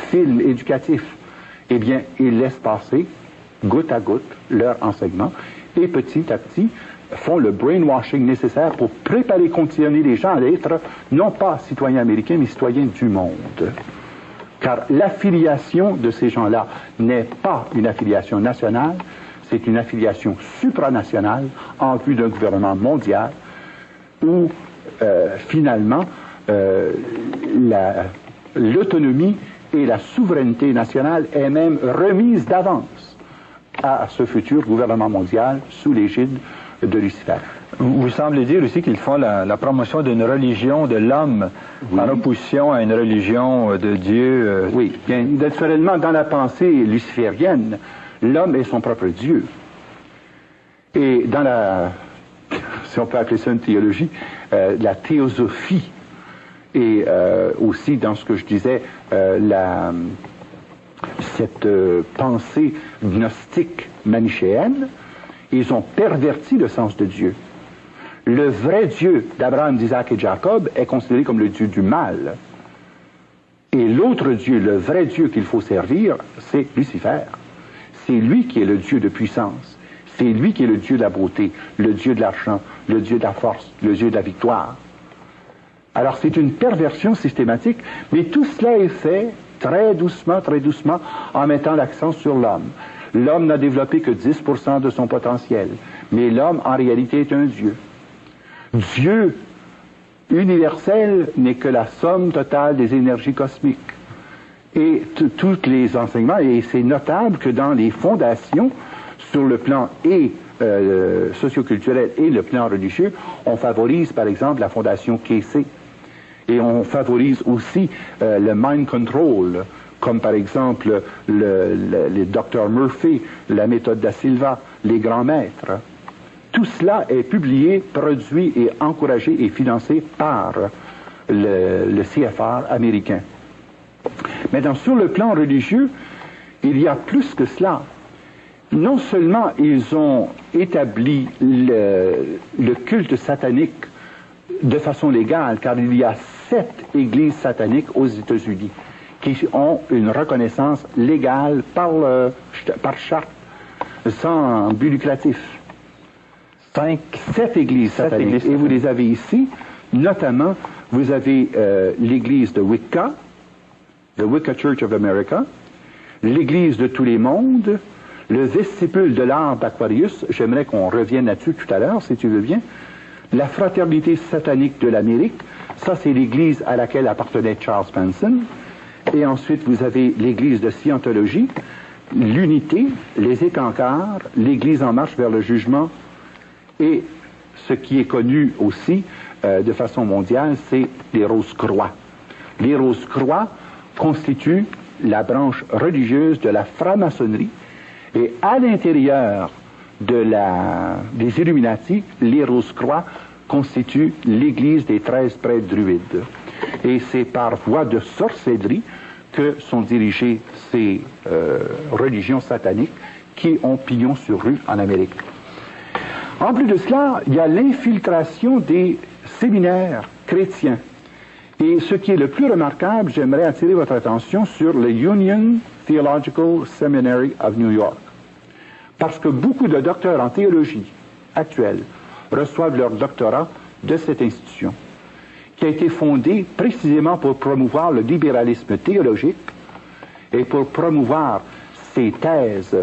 films éducatifs, eh bien, ils laissent passer, goutte à goutte, leur enseignement, et petit à petit, font le brainwashing nécessaire pour préparer, conditionner les gens à être, non pas citoyens américains, mais citoyens du monde. Car l'affiliation de ces gens-là n'est pas une affiliation nationale, c'est une affiliation supranationale en vue d'un gouvernement mondial où, finalement, l'autonomie et la souveraineté nationale est même remise d'avance à ce futur gouvernement mondial sous l'égide de Lucifer. Vous semblez dire aussi qu'ils font la promotion d'une religion de l'homme en opposition à une religion de Dieu. Oui, bien, naturellement, dans la pensée luciférienne, l'homme est son propre Dieu. Et dans la, si on peut appeler ça une théologie, la théosophie, et aussi dans ce que je disais, cette pensée gnostique manichéenne, ils ont perverti le sens de Dieu. Le vrai Dieu d'Abraham, d'Isaac et de Jacob est considéré comme le Dieu du mal. Et l'autre Dieu, le vrai Dieu qu'il faut servir, c'est Lucifer. C'est lui qui est le Dieu de puissance. C'est lui qui est le Dieu de la beauté, le Dieu de l'argent, le Dieu de la force, le Dieu de la victoire. Alors c'est une perversion systématique, mais tout cela est fait très doucement, en mettant l'accent sur l'homme. L'homme n'a développé que 10% de son potentiel, mais l'homme en réalité est un Dieu. Dieu universel n'est que la somme totale des énergies cosmiques. Et tous les enseignements, et c'est notable que dans les fondations, sur le plan socioculturel et le plan religieux, on favorise par exemple la fondation Kesey. Et on favorise aussi le mind control, comme par exemple les Dr Murphy, la méthode da Silva, les grands maîtres. Tout cela est publié, produit et encouragé et financé par le CFR américain. Maintenant, sur le plan religieux, il y a plus que cela. Non seulement ils ont établi le culte satanique de façon légale, car il y a 7 églises sataniques aux États-Unis qui ont une reconnaissance légale par charte, sans but lucratif. 7 églises sataniques. Et vous les avez ici, notamment, vous avez l'église de Wicca, the Wicca Church of America, l'église de tous les mondes, le vestibule de l'art d'Aquarius, j'aimerais qu'on revienne là-dessus tout à l'heure, si tu veux bien, la fraternité satanique de l'Amérique, ça c'est l'église à laquelle appartenait Charles Manson, et ensuite vous avez l'église de Scientologie, l'unité, les Écancars, l'église en marche vers le jugement, et ce qui est connu aussi de façon mondiale, c'est les Rose-Croix. Les Rose-Croix constituent la branche religieuse de la franc-maçonnerie, et à l'intérieur des Illuminati, les Rose-Croix constituent l'église des 13 prêtres druides. Et c'est par voie de sorcellerie que sont dirigées ces religions sataniques qui ont pignon sur rue en Amérique. En plus de cela, il y a l'infiltration des séminaires chrétiens. Et ce qui est le plus remarquable, j'aimerais attirer votre attention sur le Union Theological Seminary of New York. Parce que beaucoup de docteurs en théologie actuels reçoivent leur doctorat de cette institution, qui a été fondée précisément pour promouvoir le libéralisme théologique et pour promouvoir ces thèses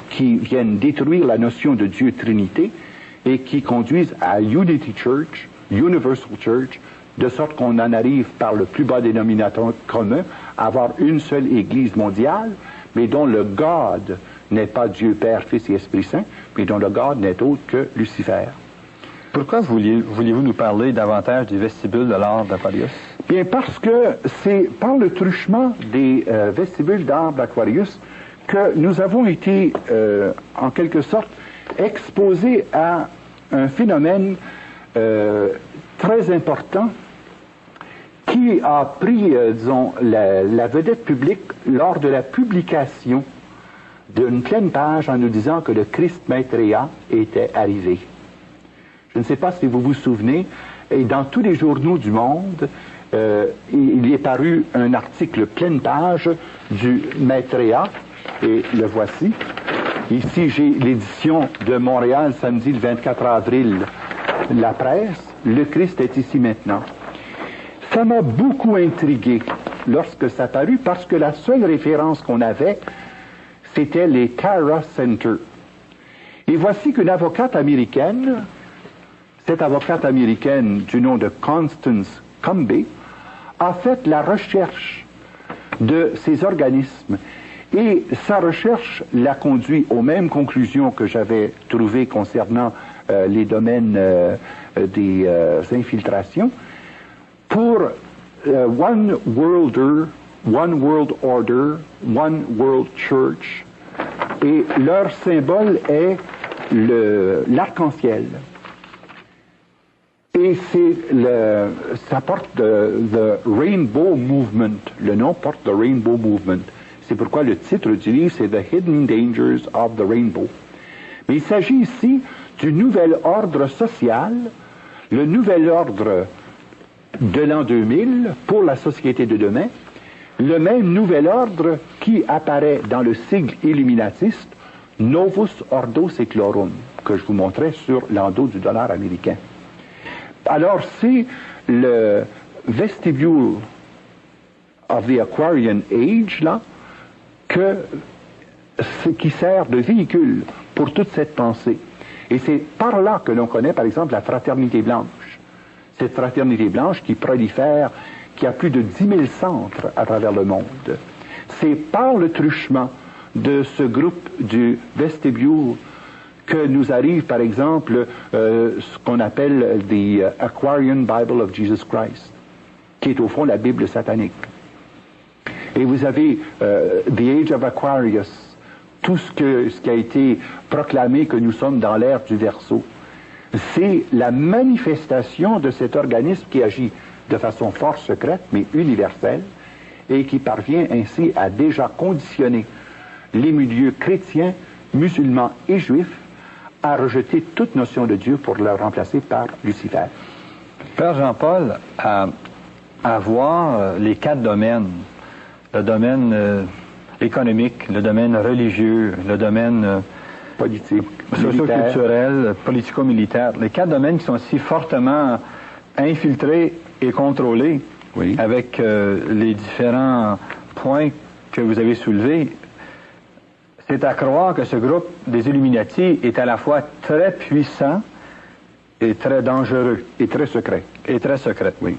qui viennent détruire la notion de Dieu Trinité et qui conduisent à Unity Church, Universal Church, de sorte qu'on en arrive par le plus bas dénominateur commun à avoir une seule Église mondiale, mais dont le God n'est pas Dieu Père, Fils et Esprit Saint, mais dont le God n'est autre que Lucifer. Pourquoi vouliez-vous nous parler davantage du vestibule de l'art d'Aquarius? Bien, parce que c'est par le truchement des vestibules d'art d'Aquarius que nous avons été, en quelque sorte, exposés à un phénomène très important qui a pris, disons, la vedette publique lors de la publication d'une pleine page en nous disant que le Christ Maitreya était arrivé. Je ne sais pas si vous vous souvenez, et dans tous les journaux du monde, il est paru un article pleine page du Maitreya, et le voici. Ici, j'ai l'édition de Montréal, samedi le 24 avril, la presse, le Christ est ici maintenant. Ça m'a beaucoup intrigué lorsque ça parut, parce que la seule référence qu'on avait, c'était les Cara Center. Et voici qu'une avocate américaine, cette avocate américaine du nom de Constance Combe, a fait la recherche de ces organismes. Et sa recherche l'a conduit aux mêmes conclusions que j'avais trouvées concernant les domaines des infiltrations, pour One World Order, One World Church, et leur symbole est l'arc-en-ciel. Et ça porte the Rainbow Movement. Le nom porte The Rainbow Movement. C'est pourquoi le titre du livre, c'est The Hidden Dangers of the Rainbow. Mais il s'agit ici du nouvel ordre social, le nouvel ordre de l'an 2000 pour la société de demain, le même nouvel ordre qui apparaît dans le sigle illuminatiste Novus Ordo Seclorum, que je vous montrais sur l'endos du dollar américain. Alors, c'est le vestibule of the Aquarian Age, là, qui sert de véhicule pour toute cette pensée. Et c'est par là que l'on connaît, par exemple, la fraternité blanche. Cette fraternité blanche qui prolifère, qui a plus de 10 000 centres à travers le monde. C'est par le truchement de ce groupe du vestibule que nous arrive, par exemple, ce qu'on appelle the Aquarian Bible of Jesus Christ, qui est au fond la Bible satanique. Et vous avez The Age of Aquarius, tout ce qui a été proclamé que nous sommes dans l'ère du Verseau. C'est la manifestation de cet organisme qui agit de façon fort secrète, mais universelle, et qui parvient ainsi à déjà conditionner les milieux chrétiens, musulmans et juifs à rejeter toute notion de Dieu pour le remplacer par Lucifer. Père Jean-Paul, à voir les 4 domaines, le domaine économique, le domaine religieux, le domaine politique, socio-culturel, politico-militaire, les 4 domaines qui sont si fortement infiltrés et contrôlés, oui, avec les différents points que vous avez soulevés, c'est à croire que ce groupe des Illuminati est à la fois très puissant et très dangereux. Et très secret. Et très secret. Oui.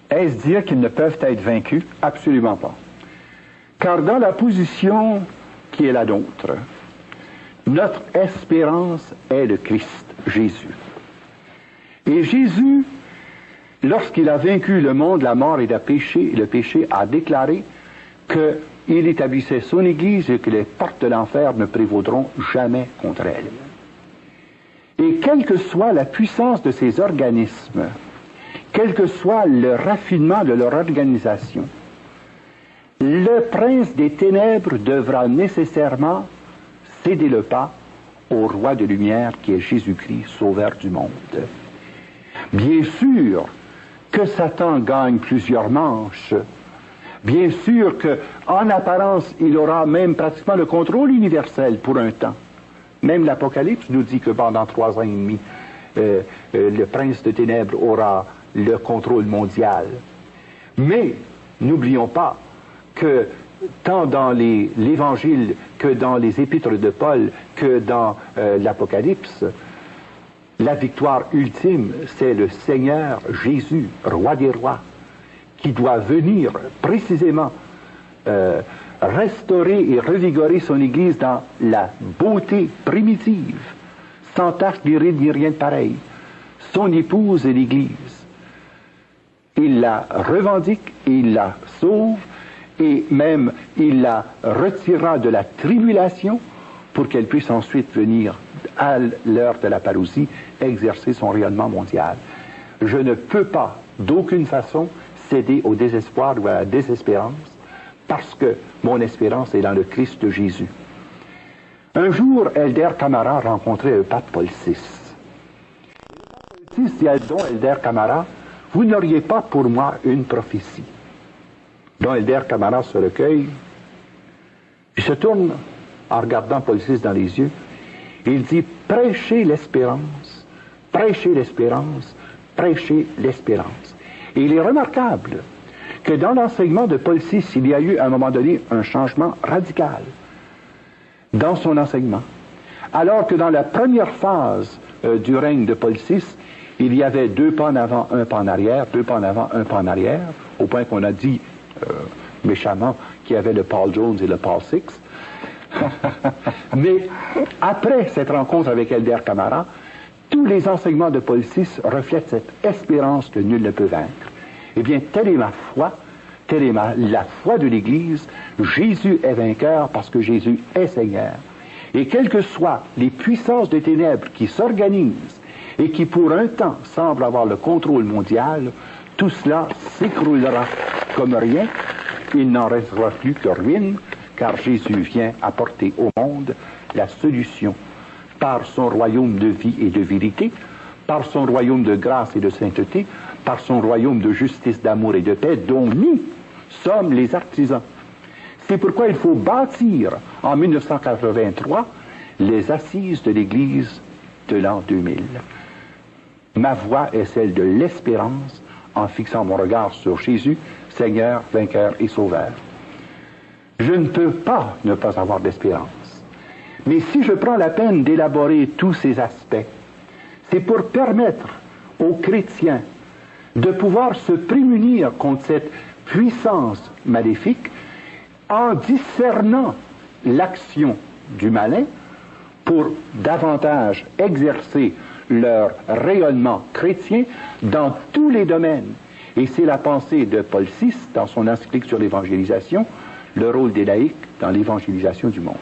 Est-ce dire qu'ils ne peuvent être vaincus? Absolument pas. Car dans la position qui est la nôtre, notre espérance est le Christ, Jésus. Et Jésus, lorsqu'il a vaincu le monde, la mort et le péché a déclaré qu'il établissait son Église et que les portes de l'enfer ne prévaudront jamais contre elle. Et quelle que soit la puissance de ces organismes, quel que soit le raffinement de leur organisation, le prince des ténèbres devra nécessairement céder le pas au roi de lumière qui est Jésus-Christ, sauveur du monde. Bien sûr que Satan gagne plusieurs manches. Bien sûr qu'en apparence, il aura même pratiquement le contrôle universel pour un temps. Même l'Apocalypse nous dit que pendant 3 ans et demi, le prince de ténèbres aura le contrôle mondial. Mais n'oublions pas que tant dans l'Évangile que dans les épîtres de Paul que dans l'Apocalypse, la victoire ultime, c'est le Seigneur Jésus, roi des rois, qui doit venir précisément restaurer et revigorer son Église dans la beauté primitive, sans tache ni ride ni rien de pareil. Son épouse est l'Église. Il la revendique, il la sauve, et même il la retirera de la tribulation pour qu'elle puisse ensuite venir, à l'heure de la parousie, exercer son rayonnement mondial. Je ne peux pas, d'aucune façon, céder au désespoir ou à la désespérance, parce que mon espérance est dans le Christ Jésus. Un jour, Elder Camara rencontrait le pape Paul VI. Le pape Paul VI dit à Elder Camara, « Vous n'auriez pas pour moi une prophétie. » Donc Elder Camara se recueille, il se tourne en regardant Paul VI dans les yeux, et il dit « Prêchez l'espérance, prêchez l'espérance, prêchez l'espérance. » Et il est remarquable que dans l'enseignement de Paul VI, il y a eu à un moment donné un changement radical dans son enseignement. Alors que dans la première phase du règne de Paul VI, il y avait 2 pas en avant, 1 pas en arrière, 2 pas en avant, 1 pas en arrière, au point qu'on a dit méchamment qu'il y avait le Paul Jones et le Paul VI. Mais après cette rencontre avec Elder Camara, Tous les enseignements de Paul VI reflètent cette espérance que nul ne peut vaincre. Eh bien, telle est ma foi, telle est la foi de l'Église. Jésus est vainqueur parce que Jésus est Seigneur. Et quelles que soient les puissances des ténèbres qui s'organisent et qui pour un temps semblent avoir le contrôle mondial, tout cela s'écroulera comme rien. Il n'en restera plus que ruine, car Jésus vient apporter au monde la solution par son royaume de vie et de vérité, par son royaume de grâce et de sainteté, par son royaume de justice, d'amour et de paix, dont nous sommes les artisans. C'est pourquoi il faut bâtir en 1983 les assises de l'Église de l'an 2000. Ma voix est celle de l'espérance en fixant mon regard sur Jésus, Seigneur, vainqueur et sauveur. Je ne peux pas ne pas avoir d'espérance. Mais si je prends la peine d'élaborer tous ces aspects, c'est pour permettre aux chrétiens de pouvoir se prémunir contre cette puissance maléfique en discernant l'action du malin pour davantage exercer leur rayonnement chrétien dans tous les domaines. Et c'est la pensée de Paul VI dans son encyclique sur l'évangélisation, le rôle des laïcs dans l'évangélisation du monde.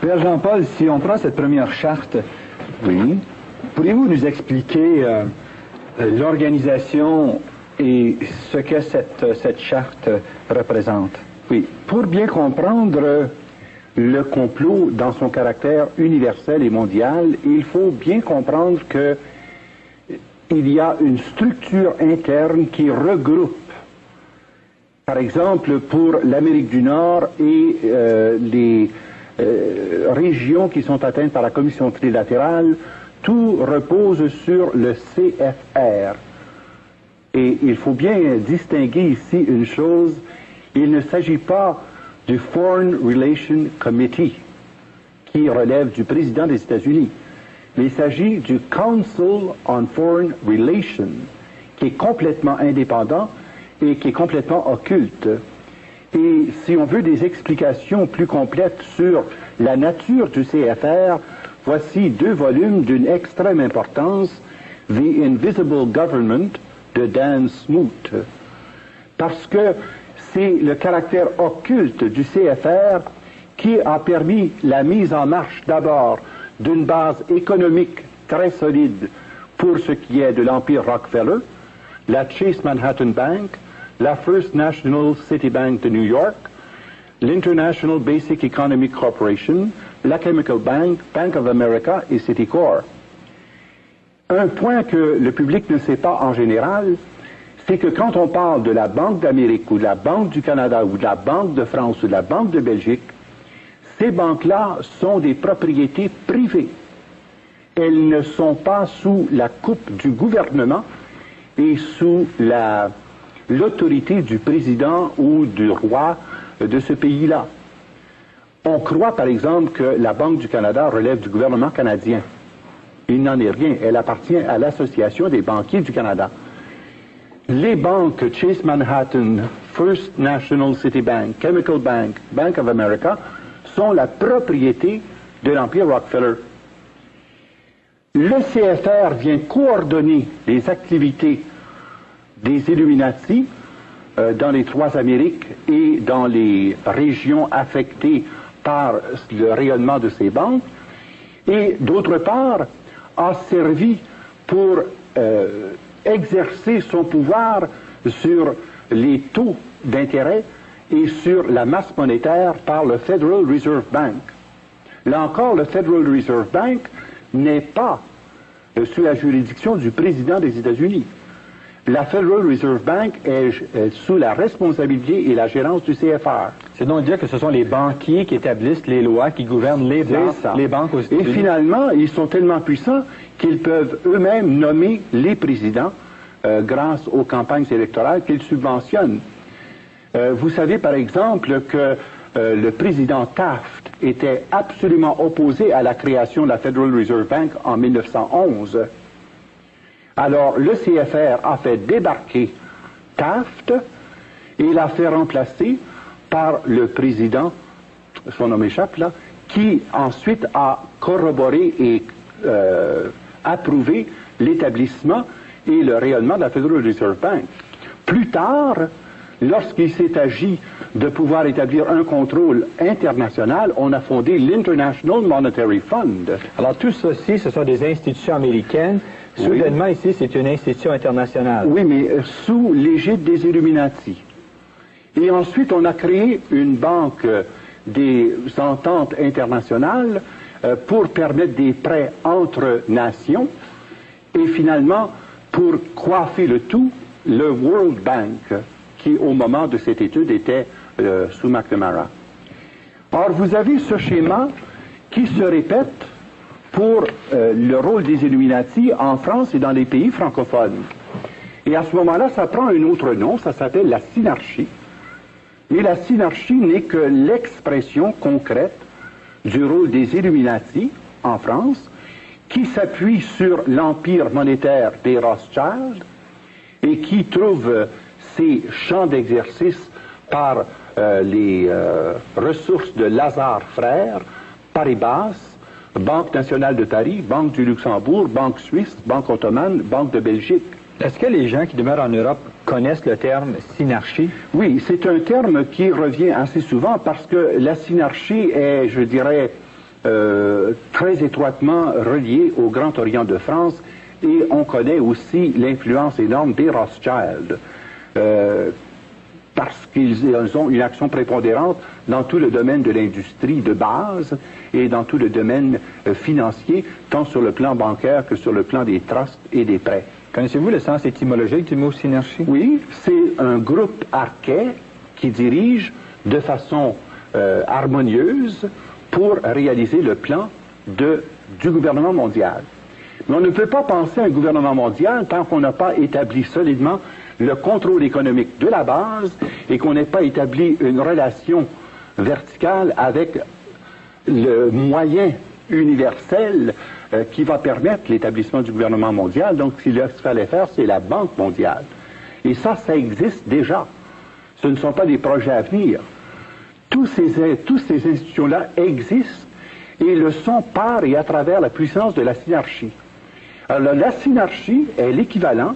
Père Jean-Paul, si on prend cette première charte, Oui. pourriez-vous nous expliquer l'organisation et ce que cette charte représente? Oui. Pour bien comprendre le complot dans son caractère universel et mondial, il faut bien comprendre que il y a une structure interne qui regroupe, par exemple, pour l'Amérique du Nord et les régions qui sont atteintes par la commission trilatérale, tout repose sur le CFR. Et il faut bien distinguer ici une chose, il ne s'agit pas du Foreign Relations Committee, qui relève du président des États-Unis, mais il s'agit du Council on Foreign Relations, qui est complètement indépendant et qui est complètement occulte. Et si on veut des explications plus complètes sur la nature du CFR, voici 2 volumes d'une extrême importance, The Invisible Government de Dan Smoot. Parce que c'est le caractère occulte du CFR qui a permis la mise en marche d'abord d'une base économique très solide pour ce qui est de l'Empire Rockefeller, la Chase Manhattan Bank, la First National City Bank de New York, l'International Basic Economic Corporation, la Chemical Bank, Bank of America et Citicorp. Un point que le public ne sait pas en général, c'est que quand on parle de la Banque d'Amérique ou de la Banque du Canada ou de la Banque de France ou de la Banque de Belgique, ces banques-là sont des propriétés privées. Elles ne sont pas sous la coupe du gouvernement et sous l'autorité du président ou du roi de ce pays-là. On croit par exemple que la Banque du Canada relève du gouvernement canadien. Il n'en est rien. Elle appartient à l'Association des banquiers du Canada. Les banques Chase Manhattan, First National City Bank, Chemical Bank, Bank of America sont la propriété de l'Empire Rockefeller. Le CFR vient coordonner les activités des Illuminati dans les 3 Amériques et dans les régions affectées par le rayonnement de ces banques, et d'autre part a servi pour exercer son pouvoir sur les taux d'intérêt et sur la masse monétaire par le Federal Reserve Bank. Là encore, le Federal Reserve Bank n'est pas sous la juridiction du président des États-Unis. La Federal Reserve Bank est sous la responsabilité et la gérance du CFR. C'est donc dire que ce sont les banquiers qui établissent les lois qui gouvernent les banques aux États-Unis. Et finalement, ils sont tellement puissants qu'ils peuvent eux-mêmes nommer les présidents grâce aux campagnes électorales qu'ils subventionnent. Vous savez par exemple que le président Taft était absolument opposé à la création de la Federal Reserve Bank en 1911. Alors le CFR a fait débarquer Taft et l'a fait remplacer par le président, son nom m'échappe là, qui ensuite a corroboré et approuvé l'établissement et le rayonnement de la Federal Reserve Bank. Plus tard, lorsqu'il s'est agi de pouvoir établir un contrôle international, on a fondé l'International Monetary Fund. Alors tout ceci, ce sont des institutions américaines. Soudainement, ici, c'est une institution internationale. Oui, mais sous l'égide des Illuminati. Et ensuite, on a créé une banque des ententes internationales pour permettre des prêts entre nations. Et finalement, pour coiffer le tout, le World Bank, qui au moment de cette étude était sous McNamara. Or, vous avez ce schéma qui se répète pour le rôle des Illuminati en France et dans les pays francophones. Et à ce moment-là, ça prend un autre nom, ça s'appelle la synarchie. Mais la synarchie n'est que l'expression concrète du rôle des Illuminati en France, qui s'appuie sur l'empire monétaire des Rothschild et qui trouve ses champs d'exercice par les ressources de Lazare Frères, Paribas, Banque nationale de Paris, Banque du Luxembourg, Banque suisse, Banque ottomane, Banque de Belgique. Est-ce que les gens qui demeurent en Europe connaissent le terme synarchie? Oui, c'est un terme qui revient assez souvent parce que la synarchie est, je dirais, très étroitement reliée au Grand Orient de France et on connaît aussi l'influence énorme des Rothschild. Parce qu'ils ont une action prépondérante dans tout le domaine de l'industrie de base et dans tout le domaine financier, tant sur le plan bancaire que sur le plan des trusts et des prêts. Connaissez-vous le sens étymologique du mot synarchie? Oui, c'est un groupe arcais qui dirige de façon harmonieuse pour réaliser le plan du gouvernement mondial. Mais on ne peut pas penser à un gouvernement mondial tant qu'on n'a pas établi solidement le contrôle économique de la base et qu'on n'ait pas établi une relation verticale avec le moyen universel qui va permettre l'établissement du gouvernement mondial. Donc, ce qu'il fallait faire, c'est la Banque mondiale. Et ça existe déjà. Ce ne sont pas des projets à venir. Tous ces institutions-là existent et le sont par et à travers la puissance de la synarchie. Alors, la synarchie est l'équivalent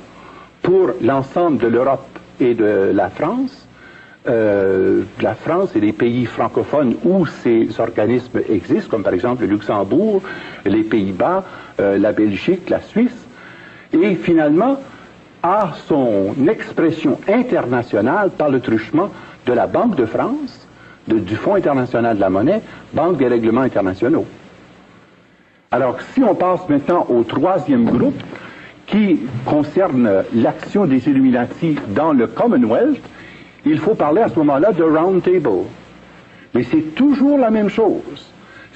pour l'ensemble de l'Europe et de la France et des pays francophones où ces organismes existent, comme par exemple le Luxembourg, les Pays-Bas, la Belgique, la Suisse, et finalement a son expression internationale par le truchement de la Banque de France, du Fonds international de la monnaie, Banque des règlements internationaux. Alors, si on passe maintenant au troisième groupe, qui concerne l'action des Illuminati dans le Commonwealth, il faut parler à ce moment-là de Round Table. Mais c'est toujours la même chose.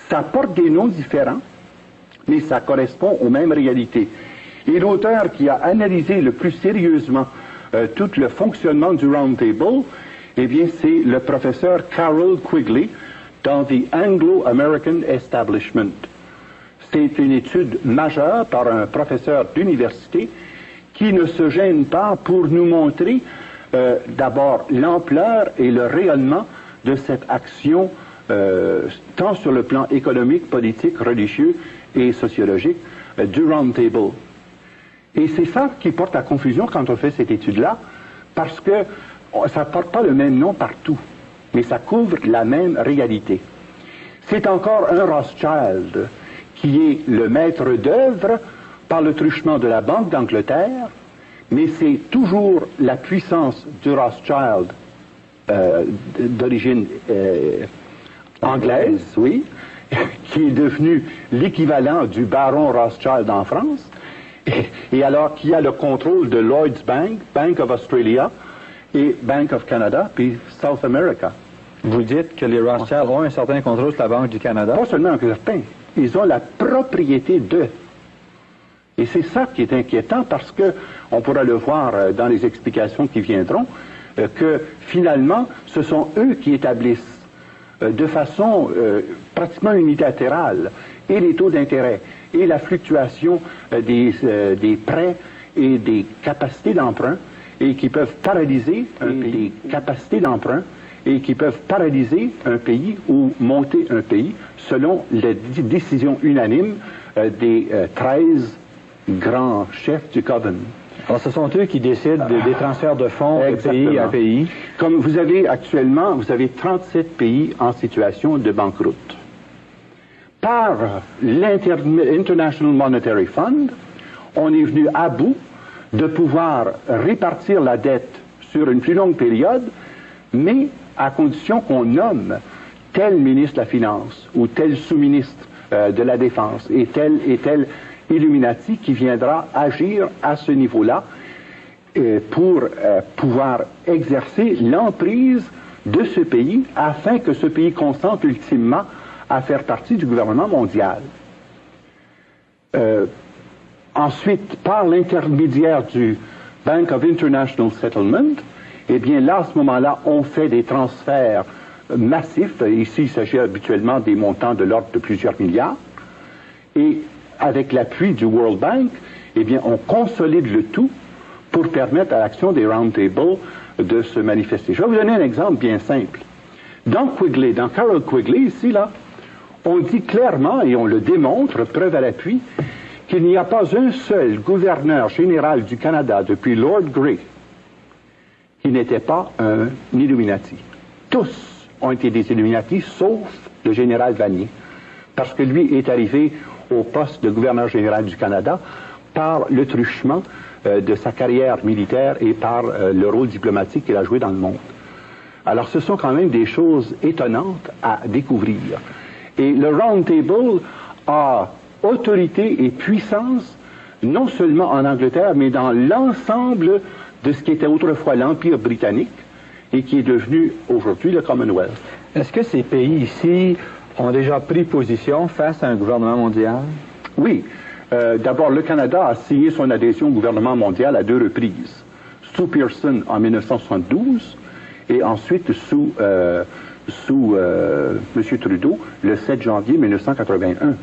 Ça porte des noms différents, mais ça correspond aux mêmes réalités. Et l'auteur qui a analysé le plus sérieusement tout le fonctionnement du Round Table, eh bien, c'est le professeur Carroll Quigley dans The Anglo-American Establishment. C'est une étude majeure par un professeur d'université qui ne se gêne pas pour nous montrer d'abord l'ampleur et le rayonnement de cette action, tant sur le plan économique, politique, religieux et sociologique, du Round Table. Et c'est ça qui porte à confusion quand on fait cette étude-là, parce que ça ne porte pas le même nom partout, mais ça couvre la même réalité. C'est encore un Rothschild qui est le maître d'œuvre par le truchement de la Banque d'Angleterre, mais c'est toujours la puissance du Rothschild d'origine anglaise, oui, qui est devenu l'équivalent du baron Rothschild en France, et alors qui a le contrôle de Lloyds Bank, Bank of Australia et Bank of Canada, puis South America. Vous dites que les Rothschild ont un certain contrôle sur la Banque du Canada? Pas seulement un certain, ils ont la propriété d'eux. Et c'est ça qui est inquiétant parce que, on pourra le voir dans les explications qui viendront, que finalement, ce sont eux qui établissent de façon pratiquement unilatérale et les taux d'intérêt et la fluctuation des prêts et des capacités d'emprunt et qui peuvent paralyser un pays ou monter un pays selon les décisions unanimes des 13 grands chefs du Coven. Alors, ce sont eux qui décident des transferts de fonds de pays à pays. Comme vous avez actuellement, vous avez 37 pays en situation de banqueroute. Par l'International Monetary Fund, on est venu à bout de pouvoir répartir la dette sur une plus longue période, mais à condition qu'on nomme tel ministre de la Finance ou tel sous-ministre de la Défense et tel Illuminati qui viendra agir à ce niveau-là pour pouvoir exercer l'emprise de ce pays afin que ce pays consente ultimement à faire partie du gouvernement mondial. Ensuite, par l'intermédiaire du Bank of International Settlement, eh bien là, à ce moment-là, on fait des transferts massifs. Ici, il s'agit habituellement des montants de l'ordre de plusieurs milliards. Et avec l'appui du World Bank, eh bien, on consolide le tout pour permettre à l'action des Roundtable de se manifester. Je vais vous donner un exemple bien simple. Dans Quigley, dans Carroll Quigley, ici, là, on dit clairement, et on le démontre, preuve à l'appui, qu'il n'y a pas un seul gouverneur général du Canada depuis Lord Grey qui n'était pas un Illuminati. Tous ont été des Illuminati, sauf le général Vanier, parce que lui est arrivé au poste de gouverneur général du Canada par le truchement de sa carrière militaire et par le rôle diplomatique qu'il a joué dans le monde. Alors ce sont quand même des choses étonnantes à découvrir. Et le Round Table a autorité et puissance, non seulement en Angleterre, mais dans l'ensemble de ce qui était autrefois l'Empire britannique et qui est devenu aujourd'hui le Commonwealth. Est-ce que ces pays ici ont déjà pris position face à un gouvernement mondial? Oui. D'abord, le Canada a signé son adhésion au gouvernement mondial à 2 reprises. Sous Pearson en 1972 et ensuite sous M. Trudeau le 7 janvier 1981.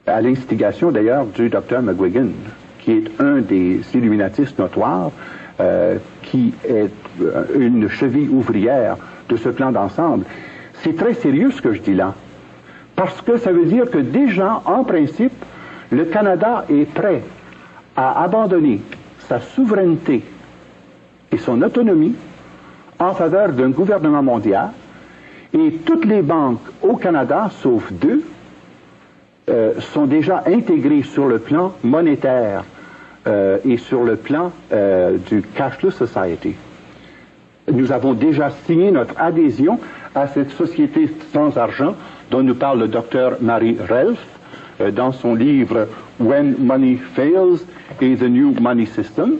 À l'instigation d'ailleurs du Dr McGuigan, qui est un des illuminatistes notoires, qui est une cheville ouvrière de ce plan d'ensemble. C'est très sérieux ce que je dis là, parce que ça veut dire que déjà, en principe, le Canada est prêt à abandonner sa souveraineté et son autonomie en faveur d'un gouvernement mondial, et toutes les banques au Canada, sauf 2, sont déjà intégrées sur le plan monétaire et sur le plan du Cashless Society. Nous avons déjà signé notre adhésion à cette société sans argent dont nous parle le docteur Mary Relf dans son livre When Money Fails et The New Money System.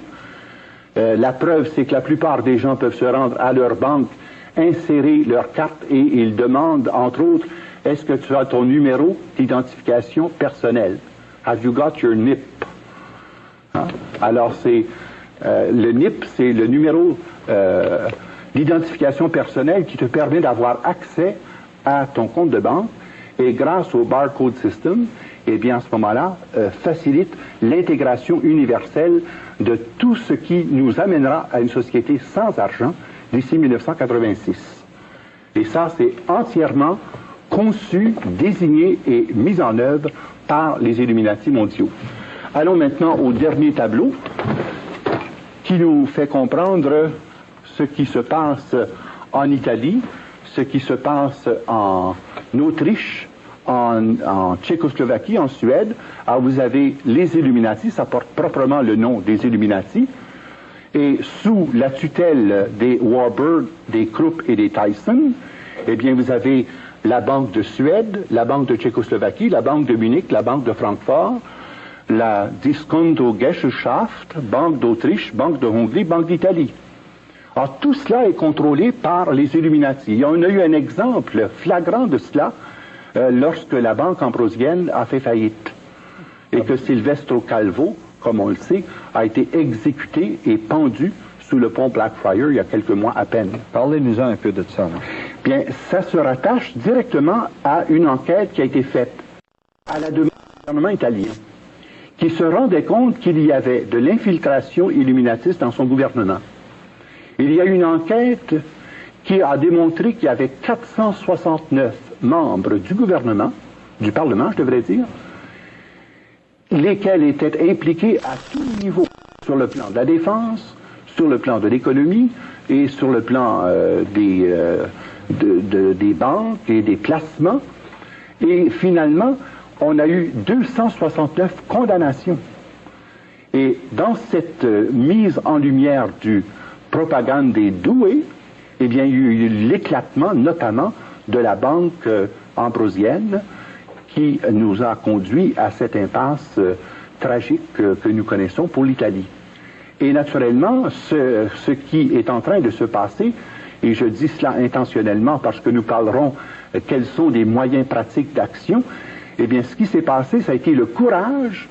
La preuve, c'est que la plupart des gens peuvent se rendre à leur banque, insérer leur carte et ils demandent, entre autres, est-ce que tu as ton numéro d'identification personnelle? Have you got your NIP? Hein? Alors, c'est le NIP, c'est le numéro d'identification personnelle qui te permet d'avoir accès à ton compte de banque et grâce au barcode system, eh bien, à ce moment-là, facilite l'intégration universelle de tout ce qui nous amènera à une société sans argent d'ici 1986. Et ça, c'est entièrement conçu, désigné et mis en œuvre par les Illuminati mondiaux. Allons maintenant au dernier tableau qui nous fait comprendre ce qui se passe en Italie, ce qui se passe en Autriche, en Tchécoslovaquie, en Suède. Alors vous avez les Illuminati, ça porte proprement le nom des Illuminati, et sous la tutelle des Warburg, des Krupp et des Tyson, eh bien vous avez la Banque de Suède, la Banque de Tchécoslovaquie, la Banque de Munich, la Banque de Francfort, la Diskontogesellschaft, Banque d'Autriche, Banque de Hongrie, Banque d'Italie. Alors tout cela est contrôlé par les Illuminati. On a eu un exemple flagrant de cela lorsque la Banque ambrosienne a fait faillite et que Silvestro Calvo, comme on le sait, a été exécuté et pendu sous le pont Blackfriars il y a quelques mois à peine. Parlez-nous un peu de ça. Bien, ça se rattache directement à une enquête qui a été faite à la demande du gouvernement italien, qui se rendait compte qu'il y avait de l'infiltration illuminatiste dans son gouvernement. Il y a une enquête qui a démontré qu'il y avait 469 membres du gouvernement, du Parlement, je devrais dire, lesquels étaient impliqués à tous les niveaux, sur le plan de la défense, sur le plan de l'économie et sur le plan des banques et des placements. Et finalement, on a eu 269 condamnations. Et dans cette mise en lumière du propagande des doués, eh bien, il y a eu l'éclatement, notamment, de la banque ambrosienne, qui nous a conduit à cette impasse tragique que nous connaissons pour l'Italie. Et naturellement, ce qui est en train de se passer, et je dis cela intentionnellement parce que nous parlerons quels sont les moyens pratiques d'action, eh bien, ce qui s'est passé, ça a été le courage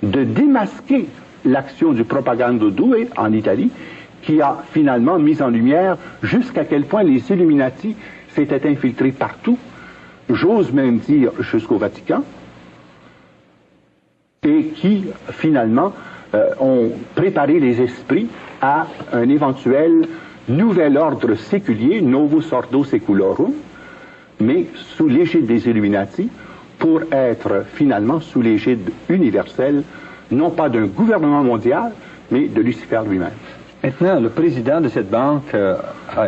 de démasquer l'action du propagando doué en Italie, qui a finalement mis en lumière jusqu'à quel point les Illuminati s'étaient infiltrés partout, j'ose même dire jusqu'au Vatican, et qui finalement ont préparé les esprits à un éventuel nouvel ordre séculier, Novus Ordo Seculorum, mais sous l'égide des Illuminati, pour être finalement sous l'égide universelle, non pas d'un gouvernement mondial, mais de Lucifer lui-même. Maintenant, le président de cette banque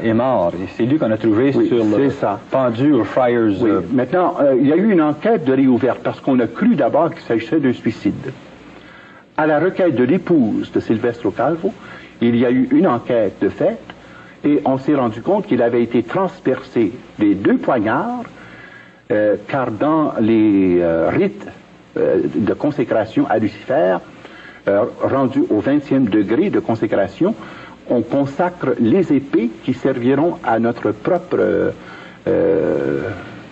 est mort, et c'est lui qu'on a trouvé pendu aux Friars. Oui. Maintenant, il y a eu une enquête de réouverte, parce qu'on a cru d'abord qu'il s'agissait d'un suicide. À la requête de l'épouse de Silvestro Calvo, il y a eu une enquête de fait, et on s'est rendu compte qu'il avait été transpercé des 2 poignards, car dans les rites de consécration à Lucifer, rendu au 20e degré de consécration, on consacre les épées qui serviront à notre propre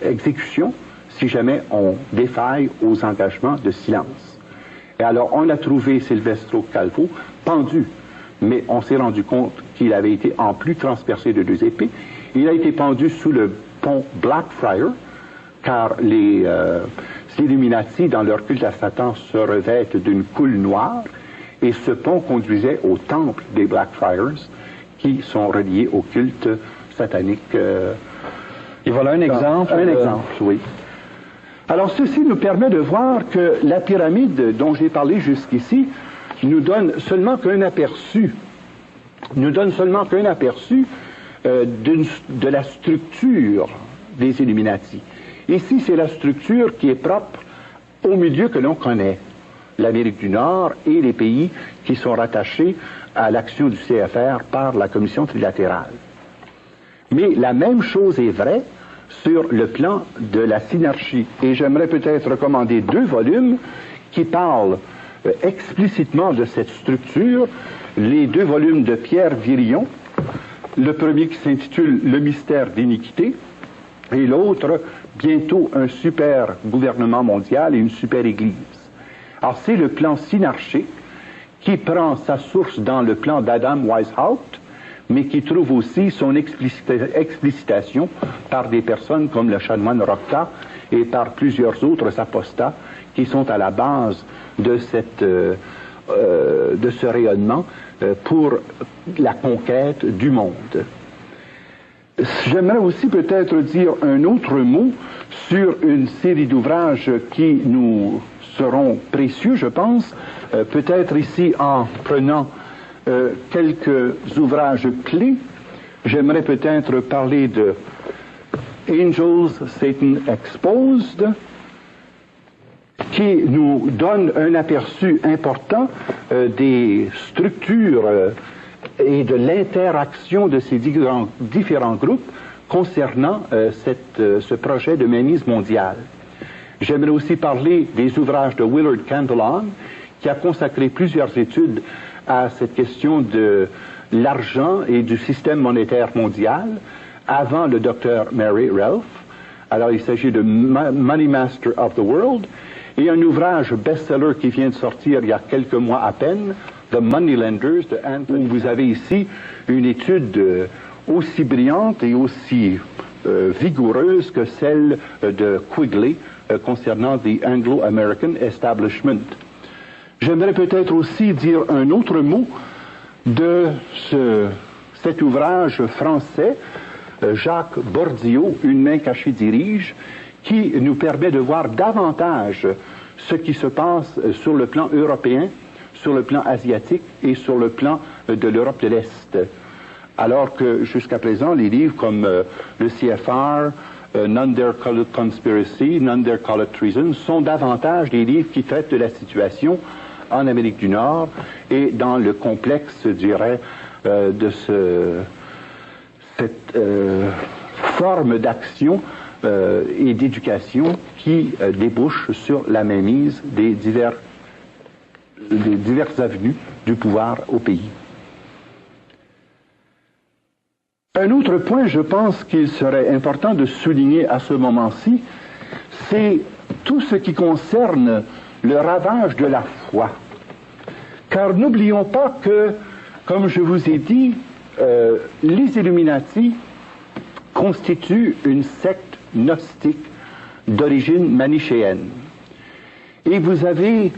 exécution si jamais on défaille aux engagements de silence. Et alors, on a trouvé Silvestro Calvo pendu, mais on s'est rendu compte qu'il avait été en plus transpercé de 2 épées. Il a été pendu sous le pont Blackfriars, car les Illuminati, dans leur culte à Satan, se revêtent d'une coule noire, et ce pont conduisait au temple des Blackfriars, qui sont reliés au culte satanique. Et voilà un exemple. Un exemple, oui. Alors, ceci nous permet de voir que la pyramide dont j'ai parlé jusqu'ici nous donne seulement qu'un aperçu. De la structure des Illuminati. Ici, c'est la structure qui est propre au milieu que l'on connaît, l'Amérique du Nord et les pays qui sont rattachés à l'action du CFR par la Commission trilatérale. Mais la même chose est vraie sur le plan de la synergie. Et j'aimerais peut-être recommander 2 volumes qui parlent explicitement de cette structure, les 2 volumes de Pierre Virion, le premier qui s'intitule « Le mystère d'iniquité » et l'autre, bientôt un super gouvernement mondial et une super église. Alors c'est le plan synarchique qui prend sa source dans le plan d'Adam Weishaupt, mais qui trouve aussi son explicitation par des personnes comme le chanoine Rocta et par plusieurs autres apostats qui sont à la base de ce rayonnement pour la conquête du monde. J'aimerais aussi peut-être dire un autre mot sur une série d'ouvrages qui nous seront précieux, je pense, peut-être ici en prenant quelques ouvrages clés. J'aimerais peut-être parler de Angels, Satan Exposed, qui nous donne un aperçu important des structures et de l'interaction de ces différents groupes concernant ce projet de mainmise mondiale. J'aimerais aussi parler des ouvrages de Willard Candlon, qui a consacré plusieurs études à cette question de l'argent et du système monétaire mondial, avant le docteur Mary Ralph. Alors il s'agit de Money Master of the World, et un ouvrage best-seller qui vient de sortir il y a quelques mois à peine, The Moneylenders de Anthony. Vous avez ici une étude aussi brillante et aussi vigoureuse que celle de Quigley concernant The Anglo-American Establishment. J'aimerais peut-être aussi dire un autre mot de cet ouvrage français, Jacques Bordiot, Une main cachée dirige, qui nous permet de voir davantage ce qui se passe sur le plan européen, sur le plan asiatique et sur le plan de l'Europe de l'Est. Alors que jusqu'à présent, les livres comme le CFR, None Dare Call It Conspiracy, None Dare Call It Treason, sont davantage des livres qui traitent de la situation en Amérique du Nord et dans le complexe, je dirais, de cette forme d'action et d'éducation qui débouche sur la mainmise des diverses avenues du pouvoir au pays. Un autre point, je pense qu'il serait important de souligner à ce moment-ci, c'est tout ce qui concerne le ravage de la foi. Car n'oublions pas que, comme je vous ai dit, les Illuminati constituent une secte gnostique d'origine manichéenne. Et vous avez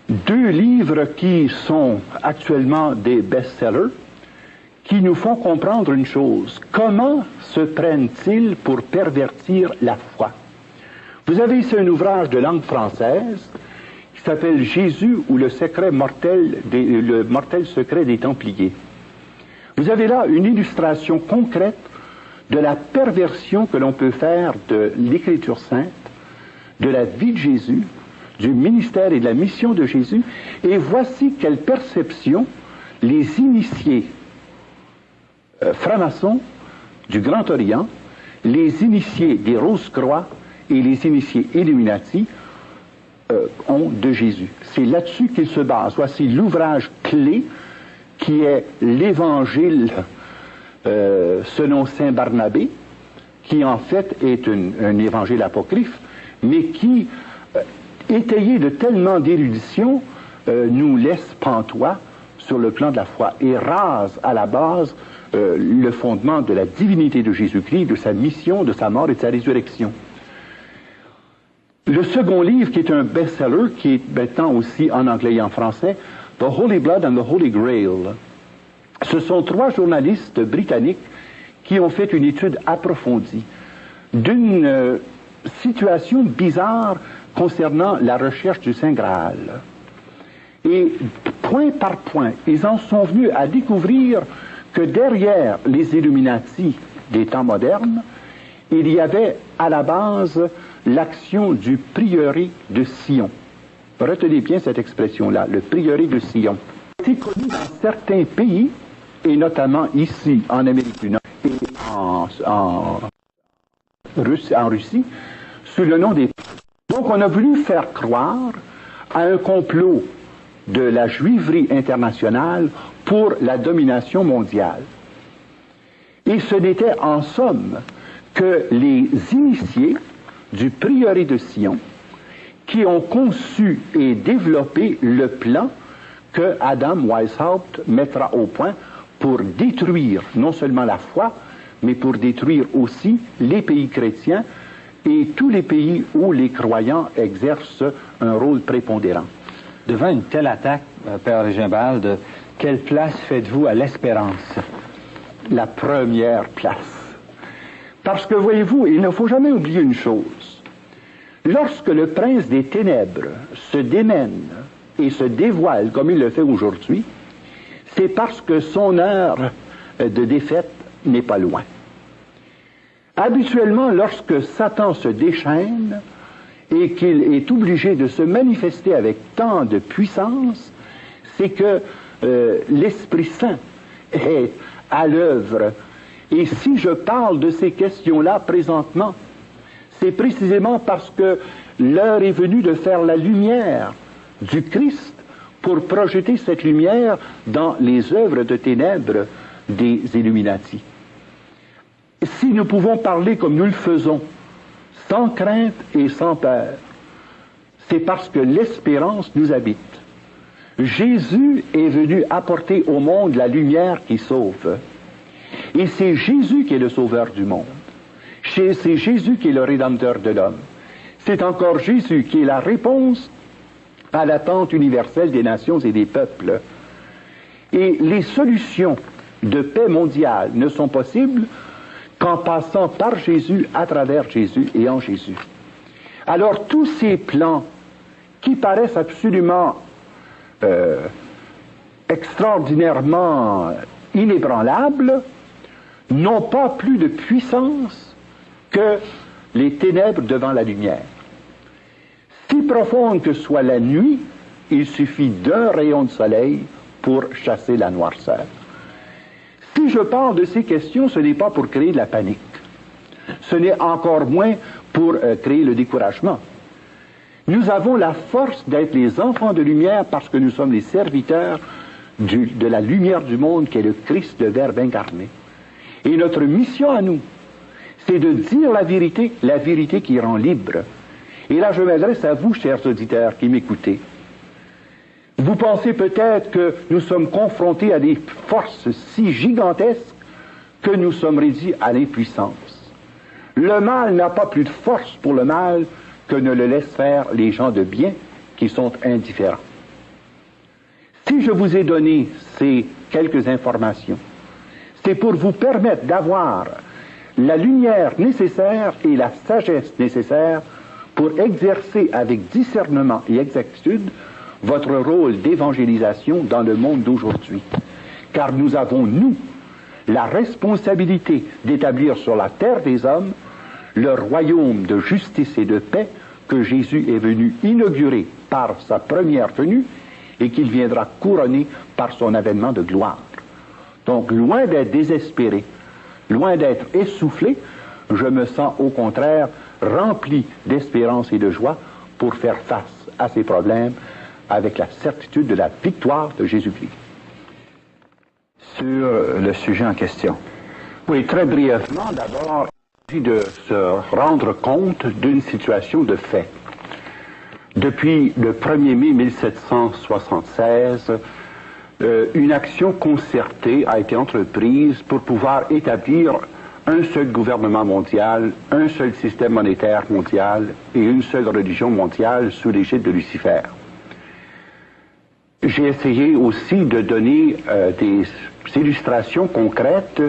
2 livres qui sont actuellement des best-sellers, qui nous font comprendre une chose. Comment se prennent-ils pour pervertir la foi? Vous avez ici un ouvrage de langue française qui s'appelle Jésus ou le mortel secret des Templiers. Vous avez là une illustration concrète de la perversion que l'on peut faire de l'Écriture sainte, de la vie de Jésus, du ministère et de la mission de Jésus, et voici quelle perception les initiés francs-maçons du Grand Orient, les initiés des Rose-Croix et les initiés Illuminati ont de Jésus. C'est là-dessus qu'ils se basent. Voici l'ouvrage clé qui est l'Évangile selon saint Barnabé, qui en fait est un évangile apocryphe, mais qui, étayé de tellement d'érudition, nous laisse pantois sur le plan de la foi et rase à la base le fondement de la divinité de Jésus-Christ, de sa mission, de sa mort et de sa résurrection. Le second livre, qui est un best-seller, qui est maintenant aussi en anglais et en français, The Holy Blood and the Holy Grail. Ce sont 3 journalistes britanniques qui ont fait une étude approfondie d'une situation bizarre concernant la recherche du Saint Graal. Et point par point, ils en sont venus à découvrir que derrière les Illuminati des temps modernes, il y avait à la base l'action du prieuré de Sion. Retenez bien cette expression-là, le prieuré de Sion. C'est connu dans certains pays, et notamment ici en Amérique du Nord et en Russie, sous le nom des... Donc on a voulu faire croire à un complot de la juiverie internationale pour la domination mondiale. Et ce n'était en somme que les initiés du prieuré de Sion qui ont conçu et développé le plan que Adam Weishaupt mettra au point pour détruire non seulement la foi, mais pour détruire aussi les pays chrétiens et tous les pays où les croyants exercent un rôle prépondérant. Devant une telle attaque, Père Régimbald, quelle place faites-vous à l'espérance? La première place. Parce que, voyez-vous, il ne faut jamais oublier une chose. Lorsque le prince des ténèbres se démène et se dévoile comme il le fait aujourd'hui, c'est parce que son heure de défaite n'est pas loin. Habituellement, lorsque Satan se déchaîne et qu'il est obligé de se manifester avec tant de puissance, c'est que l'Esprit Saint est à l'œuvre. Et si je parle de ces questions-là présentement, c'est précisément parce que l'heure est venue de faire la lumière du Christ pour projeter cette lumière dans les œuvres de ténèbres des Illuminati. Si nous pouvons parler comme nous le faisons, sans crainte et sans peur, c'est parce que l'espérance nous habite. Jésus est venu apporter au monde la lumière qui sauve. Et c'est Jésus qui est le sauveur du monde. C'est Jésus qui est le rédempteur de l'homme. C'est encore Jésus qui est la réponse à l'attente universelle des nations et des peuples. Et les solutions de paix mondiale ne sont possibles qu'en passant par Jésus, à travers Jésus et en Jésus. Alors tous ces plans qui paraissent absolument extraordinairement inébranlables, n'ont pas plus de puissance que les ténèbres devant la lumière. Si profonde que soit la nuit, il suffit d'un rayon de soleil pour chasser la noirceur. Si je parle de ces questions, ce n'est pas pour créer de la panique. Ce n'est encore moins pour créer le découragement. Nous avons la force d'être les enfants de lumière parce que nous sommes les serviteurs de la lumière du monde qui est le Christ, le Verbe incarné. Et notre mission à nous, c'est de dire la vérité qui rend libre. Et là, je m'adresse à vous, chers auditeurs qui m'écoutez. Vous pensez peut-être que nous sommes confrontés à des forces si gigantesques que nous sommes réduits à l'impuissance. Le mal n'a pas plus de force pour le mal que ne le laissent faire les gens de bien qui sont indifférents. Si je vous ai donné ces quelques informations, c'est pour vous permettre d'avoir la lumière nécessaire et la sagesse nécessaire pour exercer avec discernement et exactitude votre rôle d'évangélisation dans le monde d'aujourd'hui. Car nous avons, nous, la responsabilité d'établir sur la terre des hommes le royaume de justice et de paix que Jésus est venu inaugurer par sa première venue et qu'il viendra couronner par son avènement de gloire. Donc, loin d'être désespéré, loin d'être essoufflé, je me sens au contraire rempli d'espérance et de joie pour faire face à ces problèmes avec la certitude de la victoire de Jésus-Christ. Sur le sujet en question. Oui, très brièvement, d'abord, il s'agit de se rendre compte d'une situation de fait. Depuis le 1er mai 1776, une action concertée a été entreprise pour pouvoir établir un seul gouvernement mondial, un seul système monétaire mondial et une seule religion mondiale sous l'égide de Lucifer. J'ai essayé aussi de donner des illustrations concrètes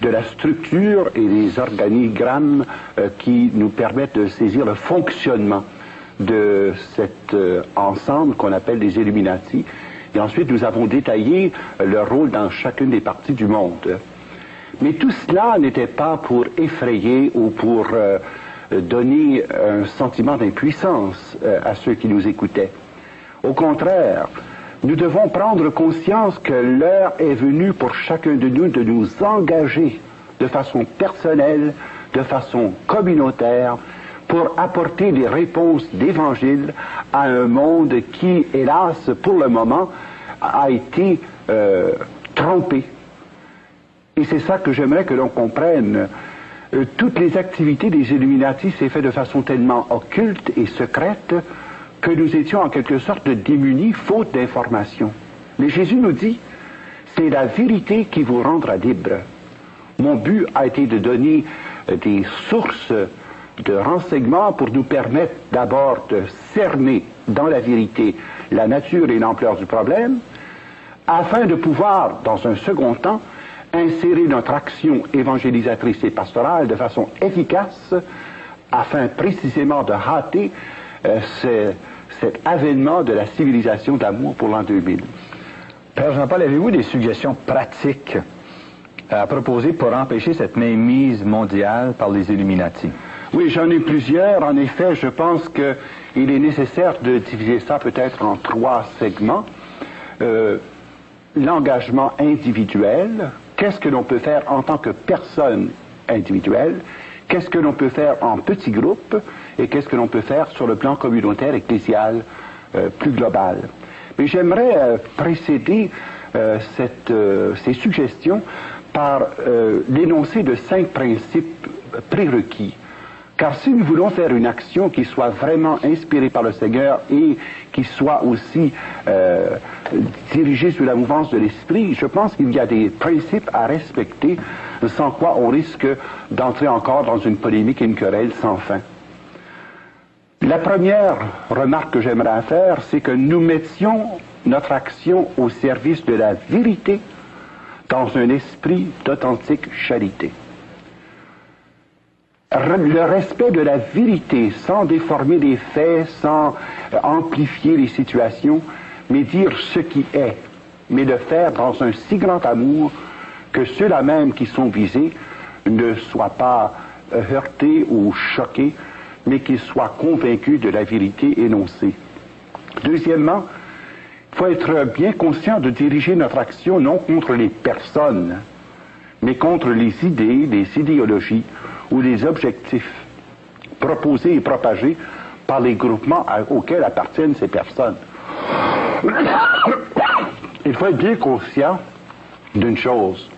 de la structure et des organigrammes qui nous permettent de saisir le fonctionnement de cet ensemble qu'on appelle les Illuminati. Et ensuite, nous avons détaillé leur rôle dans chacune des parties du monde. Mais tout cela n'était pas pour effrayer ou pour donner un sentiment d'impuissance à ceux qui nous écoutaient. Au contraire, nous devons prendre conscience que l'heure est venue pour chacun de nous engager de façon personnelle, de façon communautaire, pour apporter des réponses d'évangile à un monde qui, hélas, pour le moment, a été trompé. Et c'est ça que j'aimerais que l'on comprenne. Toutes les activités des Illuminati s'est fait de façon tellement occulte et secrète que nous étions en quelque sorte démunis, faute d'informations. Mais Jésus nous dit, c'est la vérité qui vous rendra libre. Mon but a été de donner des sources de renseignements pour nous permettre d'abord de cerner dans la vérité la nature et l'ampleur du problème, afin de pouvoir, dans un second temps, insérer notre action évangélisatrice et pastorale de façon efficace, afin précisément de hâter cet avènement de la civilisation d'amour pour l'an 2000. Père Jean-Paul, avez-vous des suggestions pratiques à proposer pour empêcher cette mainmise mondiale par les Illuminati? Oui, j'en ai plusieurs. En effet, je pense qu'il est nécessaire de diviser ça peut-être en 3 segments. L'engagement individuel, qu'est-ce que l'on peut faire en tant que personne individuelle, qu'est-ce que l'on peut faire en petits groupes et qu'est-ce que l'on peut faire sur le plan communautaire, ecclésial, plus global. Mais j'aimerais précéder ces suggestions par l'énoncé de 5 principes prérequis. Car si nous voulons faire une action qui soit vraiment inspirée par le Seigneur et qui soit aussi dirigée sous la mouvance de l'Esprit, je pense qu'il y a des principes à respecter, sans quoi on risque d'entrer encore dans une polémique et une querelle sans fin. La première remarque que j'aimerais faire, c'est que nous mettions notre action au service de la vérité dans un esprit d'authentique charité. le respect de la vérité, sans déformer les faits, sans amplifier les situations, mais dire ce qui est, mais le faire dans un si grand amour que ceux-là même qui sont visés ne soient pas heurtés ou choqués, mais qu'ils soient convaincus de la vérité énoncée. Deuxièmement, il faut être bien conscient de diriger notre action non contre les personnes, mais contre les idées, les idéologies ou les objectifs proposés et propagés par les groupements auxquels appartiennent ces personnes. Il faut être bien conscient d'une chose.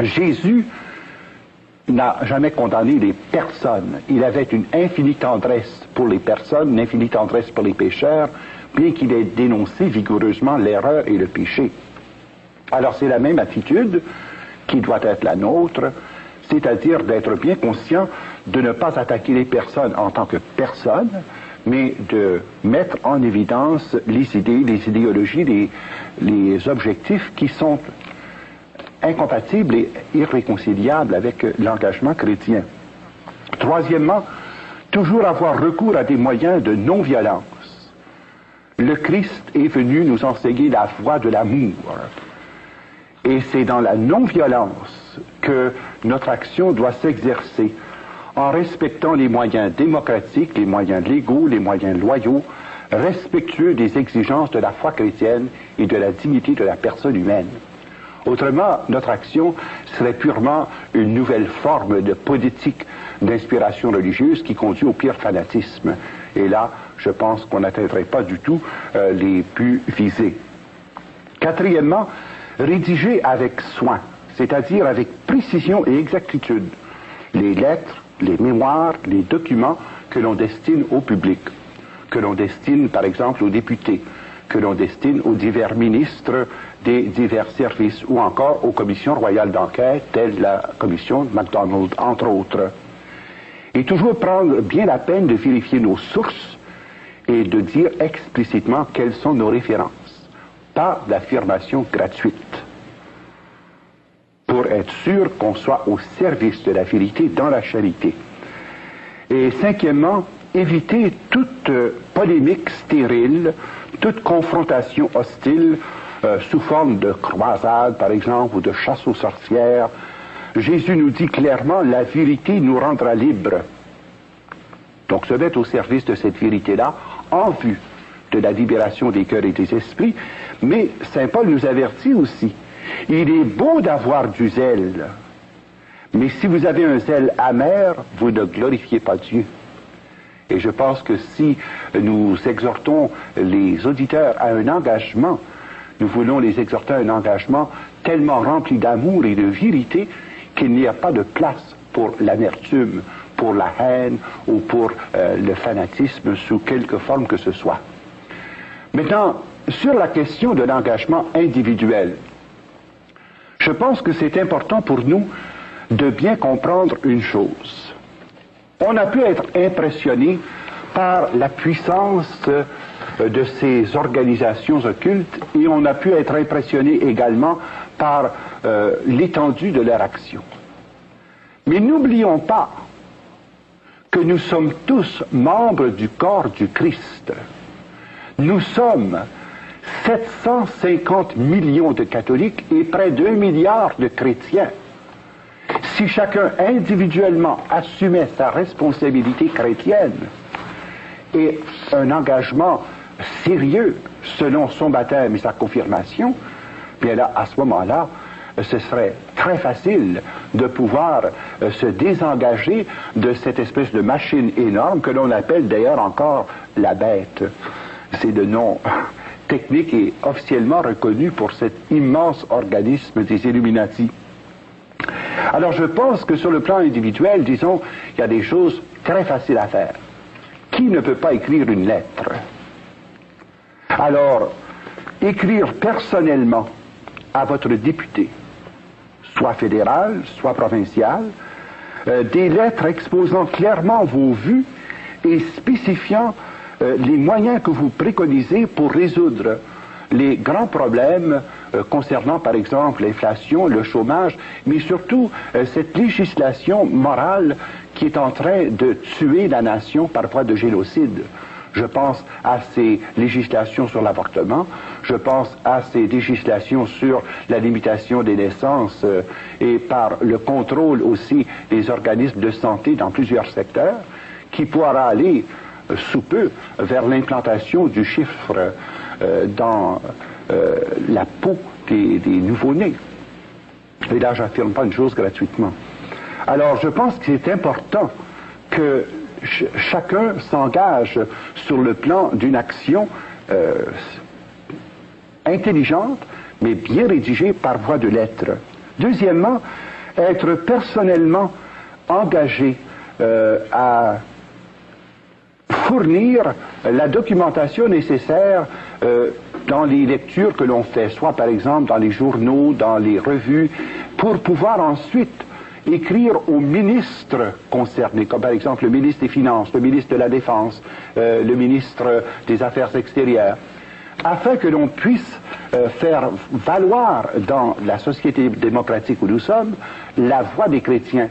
Jésus n'a jamais condamné les personnes. Il avait une infinie tendresse pour les personnes, une infinie tendresse pour les pécheurs, bien qu'il ait dénoncé vigoureusement l'erreur et le péché. Alors c'est la même attitude qui doit être la nôtre, c'est-à-dire d'être bien conscient de ne pas attaquer les personnes en tant que personnes, mais de mettre en évidence les idées, les idéologies, les objectifs qui sont incompatibles et irréconciliables avec l'engagement chrétien. Troisièmement, toujours avoir recours à des moyens de non-violence. Le Christ est venu nous enseigner la voie de l'amour. Et c'est dans la non-violence que notre action doit s'exercer, en respectant les moyens démocratiques, les moyens légaux, les moyens loyaux, respectueux des exigences de la foi chrétienne et de la dignité de la personne humaine. Autrement, notre action serait purement une nouvelle forme de politique d'inspiration religieuse qui conduit au pire fanatisme. Et là, je pense qu'on n'atteindrait pas du tout les buts visés. Quatrièmement, rédiger avec soin, c'est-à-dire avec précision et exactitude, les lettres, les mémoires, les documents que l'on destine au public, que l'on destine par exemple aux députés, que l'on destine aux divers ministres des divers services ou encore aux commissions royales d'enquête, telles la commission MacDonald, entre autres. Et toujours prendre bien la peine de vérifier nos sources et de dire explicitement quelles sont nos références, pas d'affirmation gratuite, pour être sûr qu'on soit au service de la vérité dans la charité. Et cinquièmement, éviter toute polémique stérile, toute confrontation hostile sous forme de croisade, par exemple, ou de chasse aux sorcières. Jésus nous dit clairement, la vérité nous rendra libres. Donc se mettre au service de cette vérité-là, en vue de la libération des cœurs et des esprits. Mais Saint Paul nous avertit aussi, il est beau d'avoir du zèle, mais si vous avez un zèle amer, vous ne glorifiez pas Dieu. Et je pense que si nous exhortons les auditeurs à un engagement, nous voulons les exhorter à un engagement tellement rempli d'amour et de vérité qu'il n'y a pas de place pour l'amertume, pour la haine ou pour le fanatisme sous quelque forme que ce soit. Maintenant, sur la question de l'engagement individuel, je pense que c'est important pour nous de bien comprendre une chose. On a pu être impressionné par la puissance de ces organisations occultes et on a pu être impressionné également par l'étendue de leur action. Mais n'oublions pas que nous sommes tous membres du corps du Christ. Nous sommes 750 millions de catholiques et près d'1 milliard de chrétiens. Si chacun individuellement assumait sa responsabilité chrétienne et un engagement sérieux selon son baptême et sa confirmation, bien là, à ce moment-là, ce serait très facile de pouvoir se désengager de cette espèce de machine énorme que l'on appelle d'ailleurs encore la bête. C'est le nom technique et officiellement reconnu pour cet immense organisme des Illuminati. Alors je pense que sur le plan individuel, disons, il y a des choses très faciles à faire. Qui ne peut pas écrire une lettre? Alors, écrire personnellement à votre député, soit fédéral, soit provincial, des lettres exposant clairement vos vues et spécifiant les moyens que vous préconisez pour résoudre les grands problèmes concernant par exemple l'inflation, le chômage, mais surtout cette législation morale qui est en train de tuer la nation par voie de génocide. Je pense à ces législations sur l'avortement, je pense à ces législations sur la limitation des naissances et par le contrôle aussi des organismes de santé dans plusieurs secteurs, qui pourra aller sous peu vers l'implantation du chiffre dans la peau des nouveau-nés. Et là, j'affirme pas une chose gratuitement. Alors, je pense que c'est important que chacun s'engage sur le plan d'une action intelligente, mais bien rédigée par voie de lettres. Deuxièmement, être personnellement engagé à fournir la documentation nécessaire dans les lectures que l'on fait, soit par exemple dans les journaux, dans les revues, pour pouvoir ensuite écrire aux ministres concernés, comme par exemple le ministre des Finances, le ministre de la Défense, le ministre des Affaires extérieures, afin que l'on puisse faire valoir dans la société démocratique où nous sommes la voix des chrétiens.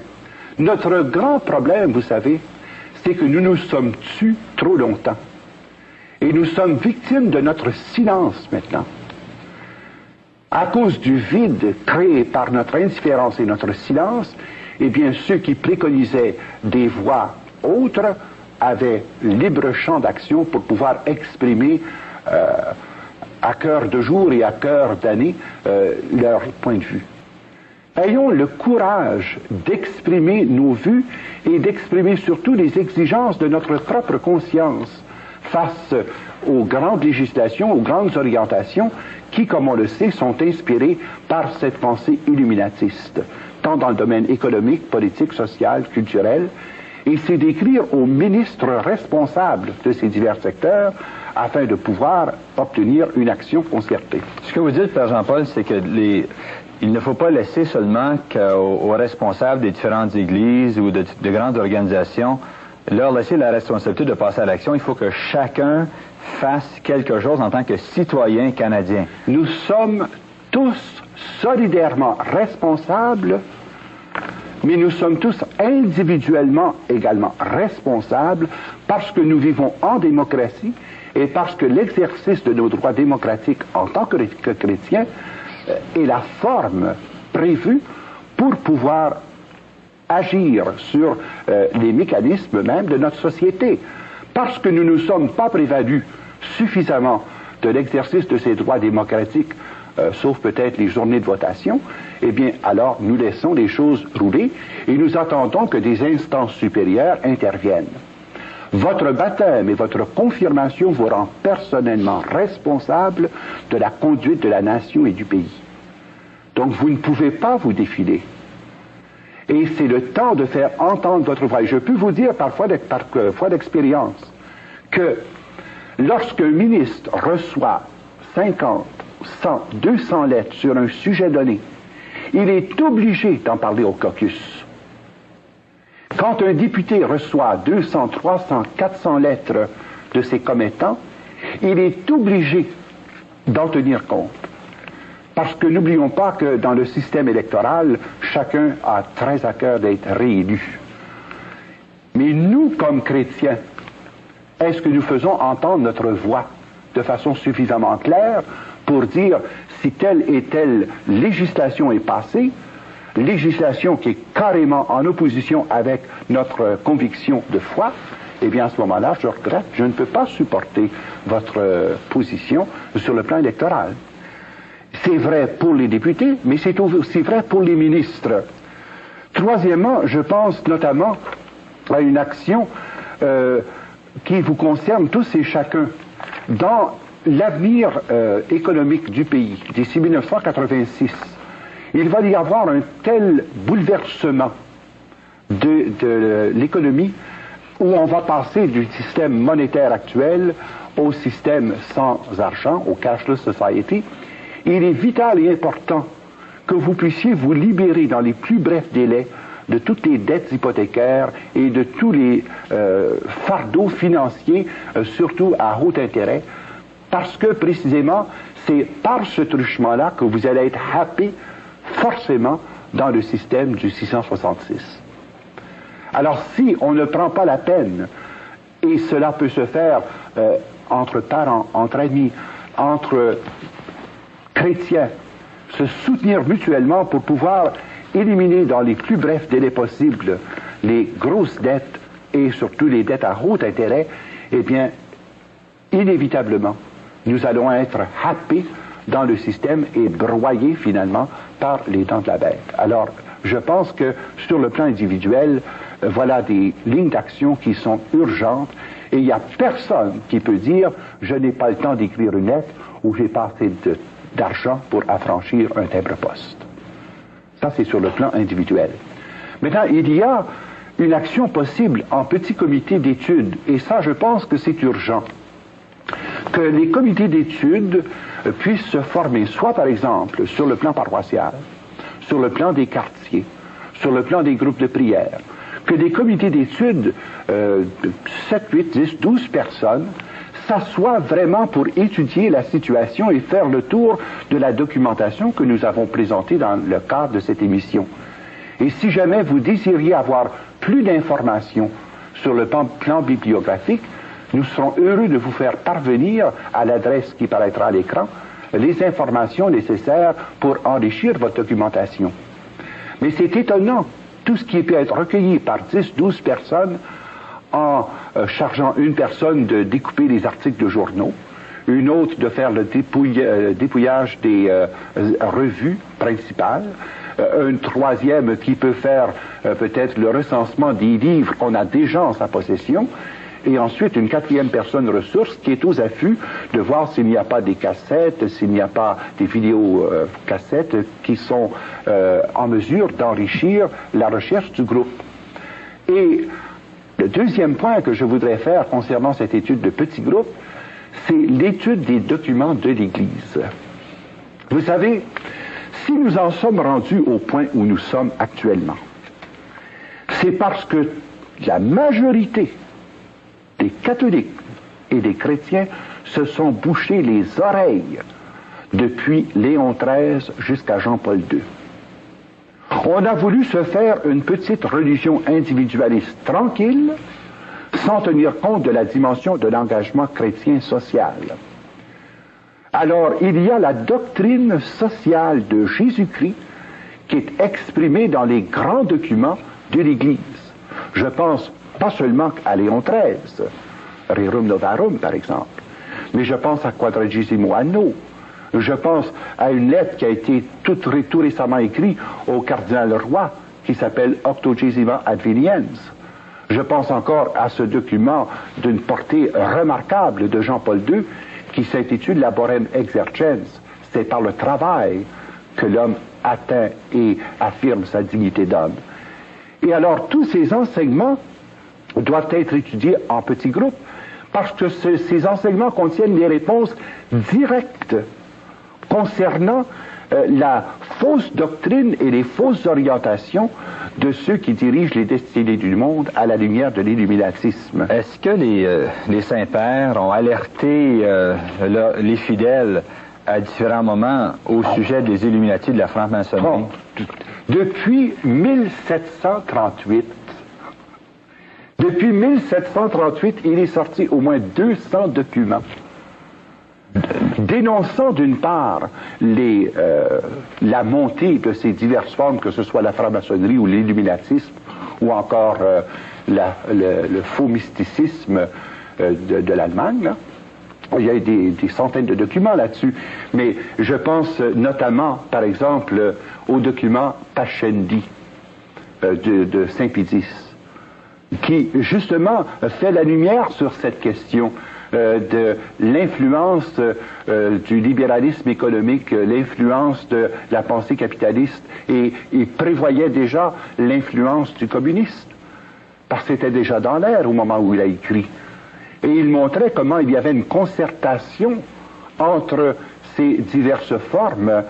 Notre grand problème, vous savez, c'est que nous nous sommes tus trop longtemps. Et nous sommes victimes de notre silence maintenant. À cause du vide créé par notre indifférence et notre silence, eh bien, ceux qui préconisaient des voix autres avaient libre champ d'action pour pouvoir exprimer à cœur de jour et à cœur d'année leur point de vue. Ayons le courage d'exprimer nos vues et d'exprimer surtout les exigences de notre propre conscience face aux grandes législations, aux grandes orientations qui, comme on le sait, sont inspirées par cette pensée illuminatiste, tant dans le domaine économique, politique, social, culturel, et c'est d'écrire aux ministres responsables de ces divers secteurs afin de pouvoir obtenir une action concertée. Ce que vous dites, Père Jean-Paul, c'est que il ne faut pas laisser seulement aux responsables des différentes églises ou de grandes organisations leur laisser la responsabilité de passer à l'action. Il faut que chacun fasse quelque chose en tant que citoyen canadien. Nous sommes tous solidairement responsables, mais nous sommes tous individuellement également responsables parce que nous vivons en démocratie et parce que l'exercice de nos droits démocratiques en tant que chrétiens est la forme prévue pour pouvoir agir sur les mécanismes même de notre société. Parce que nous ne nous sommes pas prévalus suffisamment de l'exercice de ces droits démocratiques, sauf peut-être les journées de votation, eh bien, alors nous laissons les choses rouler et nous attendons que des instances supérieures interviennent. Votre baptême et votre confirmation vous rend personnellement responsable de la conduite de la nation et du pays. Donc vous ne pouvez pas vous défiler. Et c'est le temps de faire entendre votre voix. Et je peux vous dire par foi d'expérience que lorsqu'un ministre reçoit 50, 100, 200 lettres sur un sujet donné, il est obligé d'en parler au caucus. Quand un député reçoit 200, 300, 400 lettres de ses commettants, il est obligé d'en tenir compte. Parce que n'oublions pas que dans le système électoral, chacun a très à cœur d'être réélu. Mais nous, comme chrétiens, est-ce que nous faisons entendre notre voix de façon suffisamment claire pour dire si telle et telle législation est passée, législation qui est carrément en opposition avec notre conviction de foi, eh bien à ce moment-là, je regrette, je ne peux pas supporter votre position sur le plan électoral. C'est vrai pour les députés, mais c'est aussi vrai pour les ministres. Troisièmement, je pense notamment à une action qui vous concerne tous et chacun. Dans l'avenir économique du pays, d'ici 1986, il va y avoir un tel bouleversement de l'économie où on va passer du système monétaire actuel au système sans argent, au cashless society. Il est vital et important que vous puissiez vous libérer dans les plus brefs délais de toutes les dettes hypothécaires et de tous les fardeaux financiers, surtout à haut intérêt, Parce que, précisément, c'est par ce truchement-là que vous allez être happé forcément dans le système du 666. Alors, si on ne prend pas la peine, et cela peut se faire entre parents, entre amis, entre chrétiens, se soutenir mutuellement pour pouvoir éliminer dans les plus brefs délais possibles les grosses dettes et surtout les dettes à haut intérêt, eh bien, inévitablement, nous allons être happés dans le système et broyés finalement par les dents de la bête. Alors, je pense que sur le plan individuel, voilà des lignes d'action qui sont urgentes et il n'y a personne qui peut dire « je n'ai pas le temps d'écrire une lettre » ou « j'ai pas assez d'argent pour affranchir un timbre-poste ». Ça, c'est sur le plan individuel. Maintenant, il y a une action possible en petit comité d'études et ça, je pense que c'est urgent. Que les comités d'études puissent se former, soit par exemple sur le plan paroissial, sur le plan des quartiers, sur le plan des groupes de prière, que des comités d'études, 7, 8, 10, 12 personnes, s'assoient vraiment pour étudier la situation et faire le tour de la documentation que nous avons présentée dans le cadre de cette émission. Et si jamais vous désiriez avoir plus d'informations sur le plan bibliographique, nous serons heureux de vous faire parvenir à l'adresse qui paraîtra à l'écran les informations nécessaires pour enrichir votre documentation. Mais c'est étonnant, tout ce qui peut être recueilli par 10, 12 personnes en chargeant une personne de découper les articles de journaux, une autre de faire le dépouillage des revues principales, une troisième qui peut faire peut-être le recensement des livres qu'on a déjà en sa possession, et ensuite une quatrième personne ressource qui est aux affûts de voir s'il n'y a pas des cassettes, s'il n'y a pas des vidéos cassettes qui sont en mesure d'enrichir la recherche du groupe. Et le deuxième point que je voudrais faire concernant cette étude de petits groupes, c'est l'étude des documents de l'Église. Vous savez, si nous en sommes rendus au point où nous sommes actuellement, c'est parce que la majorité des catholiques et des chrétiens se sont bouchés les oreilles depuis Léon XIII jusqu'à Jean-Paul II. On a voulu se faire une petite religion individualiste tranquille, sans tenir compte de la dimension de l'engagement chrétien social. Alors, il y a la doctrine sociale de Jésus-Christ qui est exprimée dans les grands documents de l'Église. Je pense pas seulement à Léon XIII, Rerum Novarum par exemple, mais je pense à Quadragesimo Anno, je pense à une lettre qui a été tout récemment écrite au cardinal Roy, qui s'appelle Octogesima Adveniens. Je pense encore à ce document d'une portée remarquable de Jean-Paul II, qui s'intitule Laborem Exercens. C'est par le travail que l'homme atteint et affirme sa dignité d'homme. Et alors, tous ces enseignements doivent être étudiés en petits groupes, parce que ces enseignements contiennent des réponses directes concernant la fausse doctrine et les fausses orientations de ceux qui dirigent les destinées du monde à la lumière de l'illuminatisme. Est-ce que les saints-pères ont alerté les fidèles à différents moments au sujet des Illuminati de la franc-maçonnerie? Depuis 1738, il est sorti au moins 200 documents dénonçant d'une part la montée de ces diverses formes, que ce soit la franc-maçonnerie ou l'illuminatisme, ou encore le faux mysticisme de l'Allemagne. Là. Il y a des centaines de documents là-dessus, mais je pense notamment, par exemple, au document Pascendi de Saint-Pédis, qui justement fait la lumière sur cette question de l'influence du libéralisme économique, l'influence de la pensée capitaliste, et il prévoyait déjà l'influence du communisme, parce que c'était déjà dans l'air au moment où il a écrit. Et il montrait comment il y avait une concertation entre ces diverses formes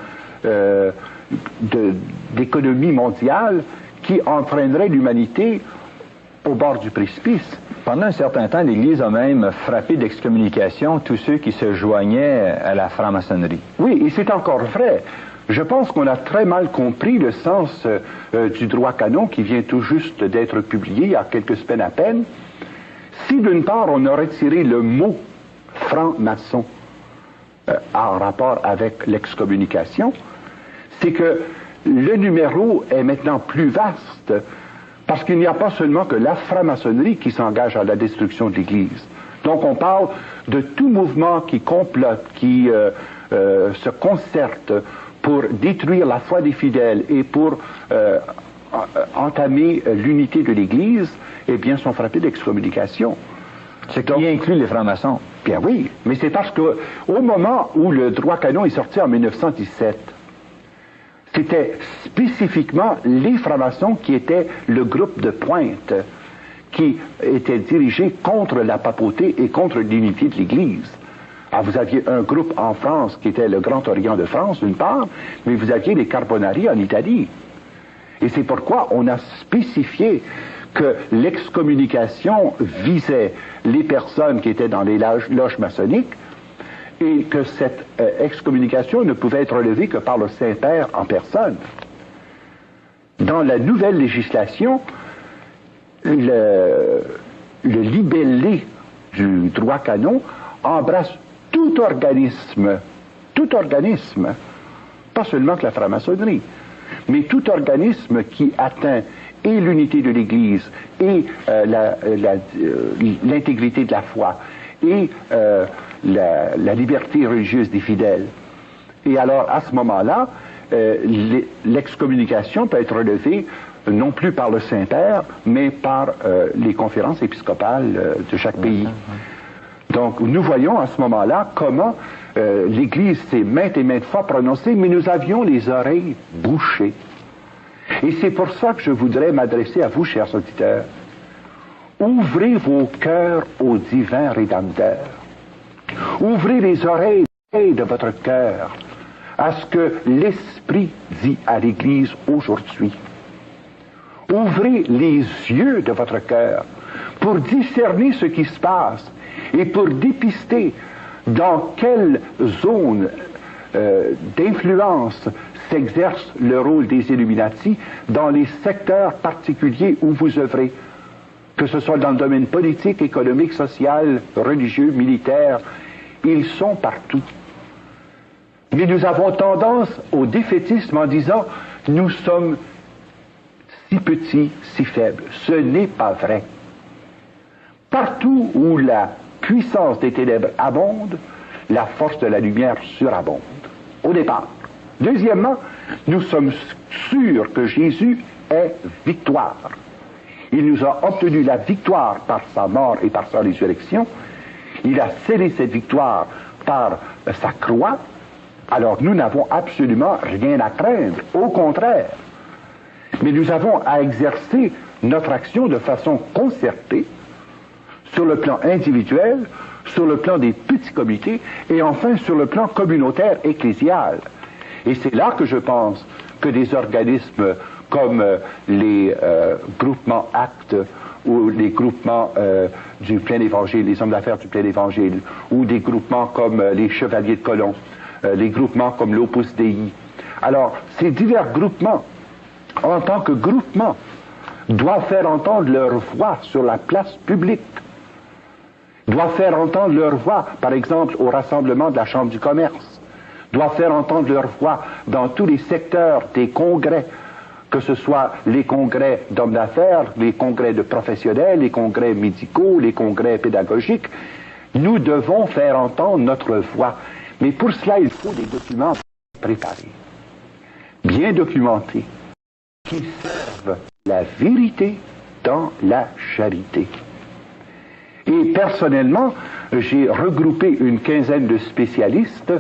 d'économie mondiale qui entraînerait l'humanité au bord du précipice. Pendant un certain temps, l'Église a même frappé d'excommunication tous ceux qui se joignaient à la franc-maçonnerie. Oui, et c'est encore vrai. Je pense qu'on a très mal compris le sens du droit canon qui vient tout juste d'être publié il y a quelques semaines à peine. Si d'une part on aurait tiré le mot franc-maçon en rapport avec l'excommunication, c'est que le numéro est maintenant plus vaste parce qu'il n'y a pas seulement que la franc-maçonnerie qui s'engage à la destruction de l'Église. Donc on parle de tout mouvement qui complote, qui se concerte pour détruire la foi des fidèles et pour entamer l'unité de l'Église, eh bien, sont frappés d'excommunication. Ce qui inclut les francs-maçons. Bien oui, mais c'est parce que au moment où le droit canon est sorti en 1917, c'était spécifiquement les francs-maçons qui étaient le groupe de pointe qui était dirigé contre la papauté et contre l'unité de l'Église. Alors, vous aviez un groupe en France qui était le Grand Orient de France, d'une part, mais vous aviez les Carbonari en Italie. Et c'est pourquoi on a spécifié que l'excommunication visait les personnes qui étaient dans les loges maçonniques et que cette excommunication ne pouvait être relevée que par le Saint-Père en personne. Dans la nouvelle législation, le libellé du droit canon embrasse tout organisme, pas seulement que la franc-maçonnerie, mais tout organisme qui atteint et l'unité de l'Église, et l'intégrité de la foi, et la liberté religieuse des fidèles. Et alors, à ce moment-là, l'excommunication peut être relevée non plus par le Saint-Père, mais par les conférences épiscopales de chaque pays. Donc, nous voyons à ce moment-là comment l'Église s'est maintes et maintes fois prononcée, mais nous avions les oreilles bouchées. Et c'est pour ça que je voudrais m'adresser à vous, chers auditeurs. Ouvrez vos cœurs au divin Rédempteur. Ouvrez les oreilles de votre cœur à ce que l'Esprit dit à l'Église aujourd'hui. Ouvrez les yeux de votre cœur pour discerner ce qui se passe et pour dépister dans quelle zone d'influence s'exerce le rôle des Illuminati dans les secteurs particuliers où vous œuvrez, que ce soit dans le domaine politique, économique, social, religieux, militaire. Ils sont partout. Mais nous avons tendance au défaitisme en disant « nous sommes si petits, si faibles ». Ce n'est pas vrai. Partout où la puissance des ténèbres abonde, la force de la lumière surabonde, au départ. Deuxièmement, nous sommes sûrs que Jésus est victoire. Il nous a obtenu la victoire par sa mort et par sa résurrection. Il a scellé cette victoire par sa croix. Alors nous n'avons absolument rien à craindre, au contraire. Mais nous avons à exercer notre action de façon concertée, sur le plan individuel, sur le plan des petits comités, et enfin sur le plan communautaire ecclésial. Et c'est là que je pense que des organismes comme les groupements Actes ou les groupements du plein évangile, les hommes d'affaires du plein évangile, ou des groupements comme les Chevaliers de Colomb, les groupements comme l'Opus Dei. Alors, ces divers groupements, en tant que groupements, doivent faire entendre leur voix sur la place publique, doivent faire entendre leur voix, par exemple, au rassemblement de la Chambre du commerce, doivent faire entendre leur voix dans tous les secteurs des congrès, que ce soit les congrès d'hommes d'affaires, les congrès de professionnels, les congrès médicaux, les congrès pédagogiques. Nous devons faire entendre notre voix. Mais pour cela, il faut des documents préparés, bien documentés, qui servent la vérité dans la charité. Et personnellement, j'ai regroupé une quinzaine de spécialistes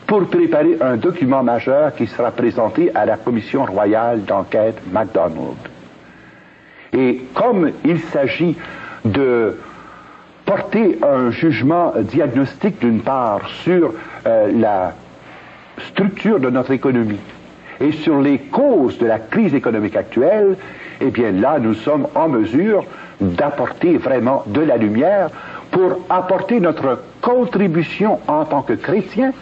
pour préparer un document majeur qui sera présenté à la Commission royale d'enquête MacDonald. Et comme il s'agit de porter un jugement diagnostique d'une part sur la structure de notre économie et sur les causes de la crise économique actuelle, eh bien là, nous sommes en mesure d'apporter vraiment de la lumière pour apporter notre contribution en tant que chrétiens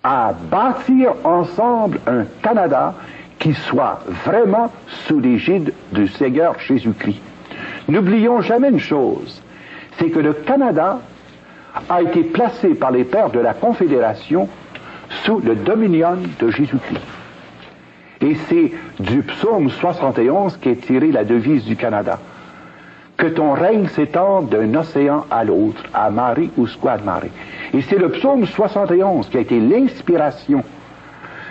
à bâtir ensemble un Canada qui soit vraiment sous l'égide du Seigneur Jésus-Christ. N'oublions jamais une chose, c'est que le Canada a été placé par les pères de la Confédération sous le dominion de Jésus-Christ. Et c'est du psaume 71 qu'est tirée la devise du Canada. Que ton règne s'étende d'un océan à l'autre, à mare usque mare. Et c'est le psaume 71 qui a été l'inspiration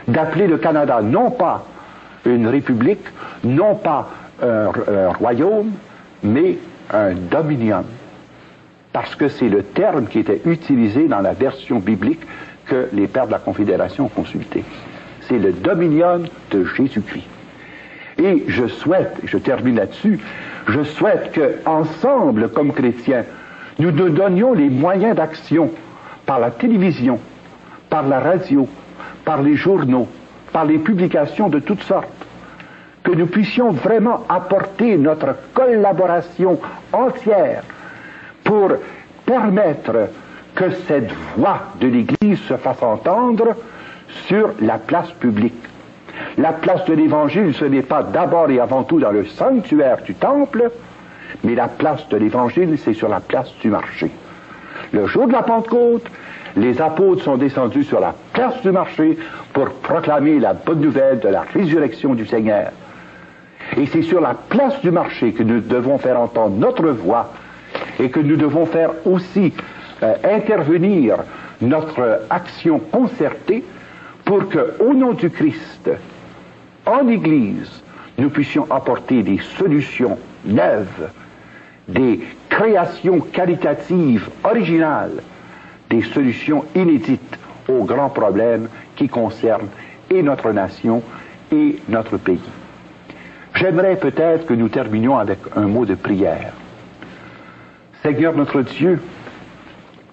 d'appeler le Canada non pas une république, non pas un royaume, mais un dominion. Parce que c'est le terme qui était utilisé dans la version biblique que les pères de la Confédération ont consulté. C'est le dominion de Jésus-Christ. Et je souhaite, et je termine là-dessus, je souhaite qu'ensemble, comme chrétiens, nous nous donnions les moyens d'action par la télévision, par la radio, par les journaux, par les publications de toutes sortes, que nous puissions vraiment apporter notre collaboration entière pour permettre que cette voix de l'Église se fasse entendre sur la place publique. La place de l'Évangile, ce n'est pas d'abord et avant tout dans le sanctuaire du temple, mais la place de l'Évangile, c'est sur la place du marché. Le jour de la Pentecôte, les apôtres sont descendus sur la place du marché pour proclamer la bonne nouvelle de la résurrection du Seigneur. Et c'est sur la place du marché que nous devons faire entendre notre voix et que nous devons faire aussi intervenir notre action concertée pour que, au nom du Christ, en Église, nous puissions apporter des solutions neuves, des créations qualitatives originales, des solutions inédites aux grands problèmes qui concernent et notre nation et notre pays. J'aimerais peut-être que nous terminions avec un mot de prière. Seigneur notre Dieu,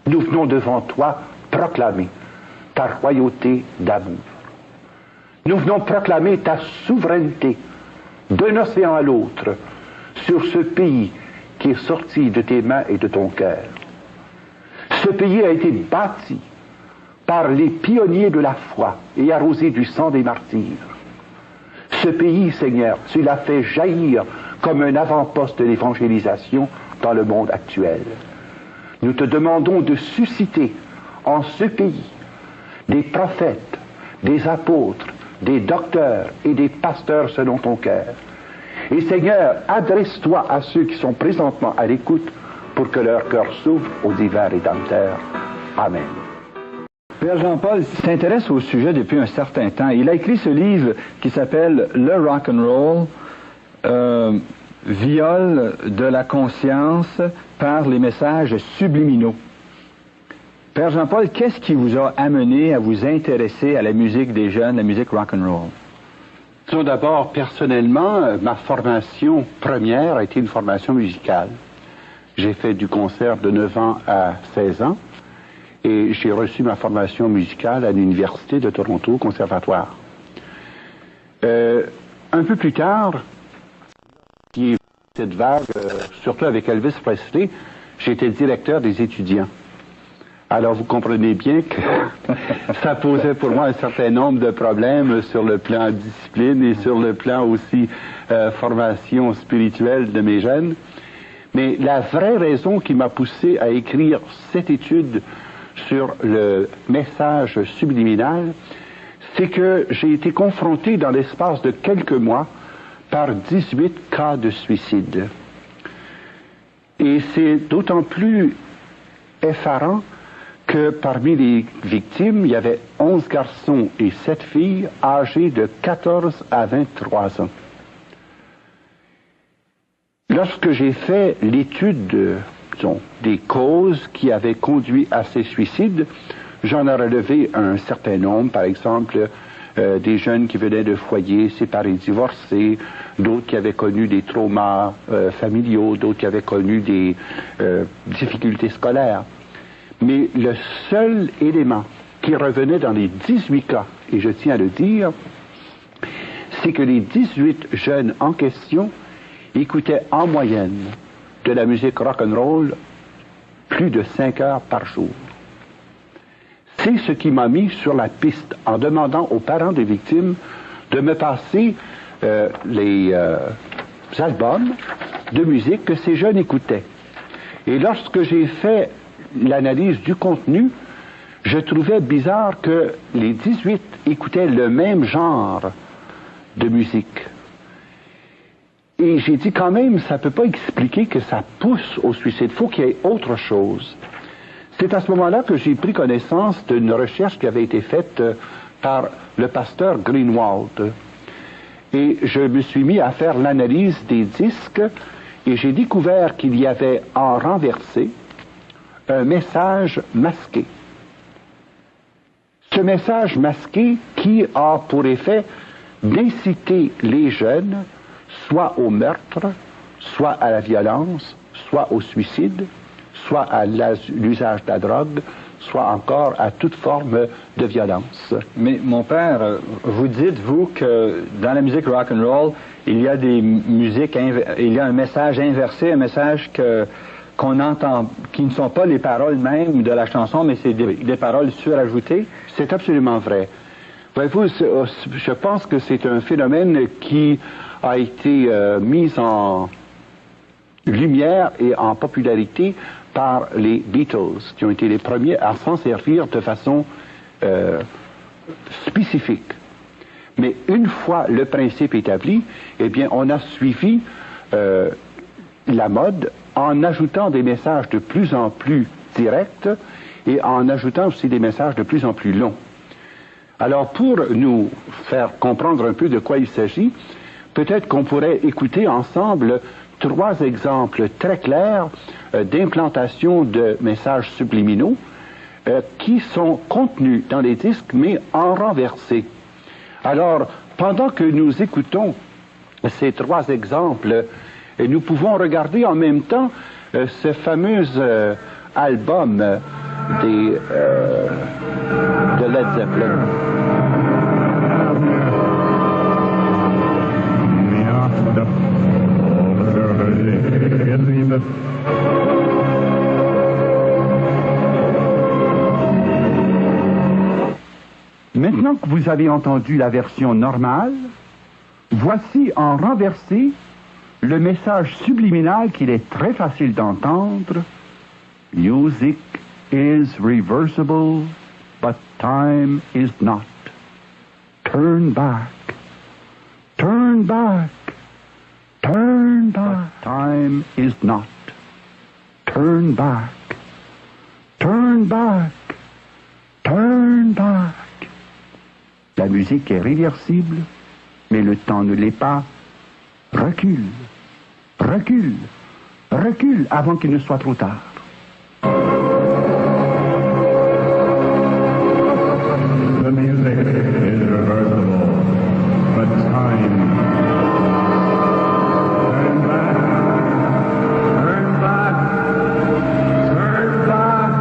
nous venons devant toi proclamer ta royauté d'amour. Nous venons proclamer ta souveraineté d'un océan à l'autre sur ce pays qui est sorti de tes mains et de ton cœur. Ce pays a été bâti par les pionniers de la foi et arrosé du sang des martyrs. Ce pays, Seigneur, tu l'as fait jaillir comme un avant-poste de l'évangélisation dans le monde actuel. Nous te demandons de susciter en ce pays des prophètes, des apôtres, des docteurs et des pasteurs selon ton cœur. Et Seigneur, adresse-toi à ceux qui sont présentement à l'écoute pour que leur cœur s'ouvre aux divins rédempteurs. Amen. Père Jean-Paul s'intéresse au sujet depuis un certain temps. Il a écrit ce livre qui s'appelle « Le rock and roll, viol de la conscience par les messages subliminaux ». Père Jean-Paul, qu'est-ce qui vous a amené à vous intéresser à la musique des jeunes, la musique rock and roll? Tout d'abord, personnellement, ma formation première a été une formation musicale. J'ai fait du concert de 9 ans à 16 ans et j'ai reçu ma formation musicale à l'Université de Toronto, conservatoire. Un peu plus tard, qui est cette vague, surtout avec Elvis Presley, j'étais directeur des étudiants. Alors vous comprenez bien que ça posait pour moi un certain nombre de problèmes sur le plan discipline et sur le plan aussi formation spirituelle de mes jeunes. Mais la vraie raison qui m'a poussé à écrire cette étude sur le message subliminal, c'est que j'ai été confronté dans l'espace de quelques mois par 18 cas de suicide. Et c'est d'autant plus effarant que parmi les victimes, il y avait 11 garçons et 7 filles âgés de 14 à 23 ans. Lorsque j'ai fait l'étude des causes qui avaient conduit à ces suicides, j'en ai relevé un certain nombre, par exemple des jeunes qui venaient de foyers séparés, divorcés, d'autres qui avaient connu des traumas familiaux, d'autres qui avaient connu des difficultés scolaires. Mais le seul élément qui revenait dans les 18 cas, et je tiens à le dire, c'est que les 18 jeunes en question écoutaient en moyenne de la musique rock'n'roll plus de 5 heures par jour. C'est ce qui m'a mis sur la piste en demandant aux parents des victimes de me passer les albums de musique que ces jeunes écoutaient. Et lorsque j'ai fait l'analyse du contenu, je trouvais bizarre que les 18 écoutaient le même genre de musique. Et j'ai dit quand même, ça ne peut pas expliquer que ça pousse au suicide. Il faut qu'il y ait autre chose. C'est à ce moment-là que j'ai pris connaissance d'une recherche qui avait été faite par le pasteur Greenwald. Et je me suis mis à faire l'analyse des disques et j'ai découvert qu'il y avait en renversé un message masqué. Ce message masqué qui a pour effet d'inciter les jeunes soit au meurtre, soit à la violence, soit au suicide, soit à l'usage de la drogue, soit encore à toute forme de violence. Mais mon père, vous dites, vous, que dans la musique rock and roll, il y a des musiques, il y a un message inversé, un message qu'on entend, qui ne sont pas les paroles mêmes de la chanson, mais c'est des paroles surajoutées. C'est absolument vrai. Voyez-vous, je pense que c'est un phénomène qui a été mis en lumière et en popularité par les Beatles, qui ont été les premiers à s'en servir de façon spécifique. Mais une fois le principe établi, eh bien, on a suivi la mode en ajoutant des messages de plus en plus directs et en ajoutant aussi des messages de plus en plus longs. Alors, pour nous faire comprendre un peu de quoi il s'agit, peut-être qu'on pourrait écouter ensemble 3 exemples très clairs d'implantation de messages subliminaux qui sont contenus dans les disques, mais en renversé. Alors, pendant que nous écoutons ces 3 exemples, nous pouvons regarder en même temps ce fameux album de Led Zeppelin. Maintenant que vous avez entendu la version normale, voici en renversé le message subliminal qu'il est très facile d'entendre. Music is reversible, but time is not. Turn back, turn back, turn back. But time is not. Turn back, turn back, turn back. La musique est réversible, mais le temps ne l'est pas. Recule, recule, recule avant qu'il ne soit trop tard. The music is reversible, but time. Turn back, turn back, turn back,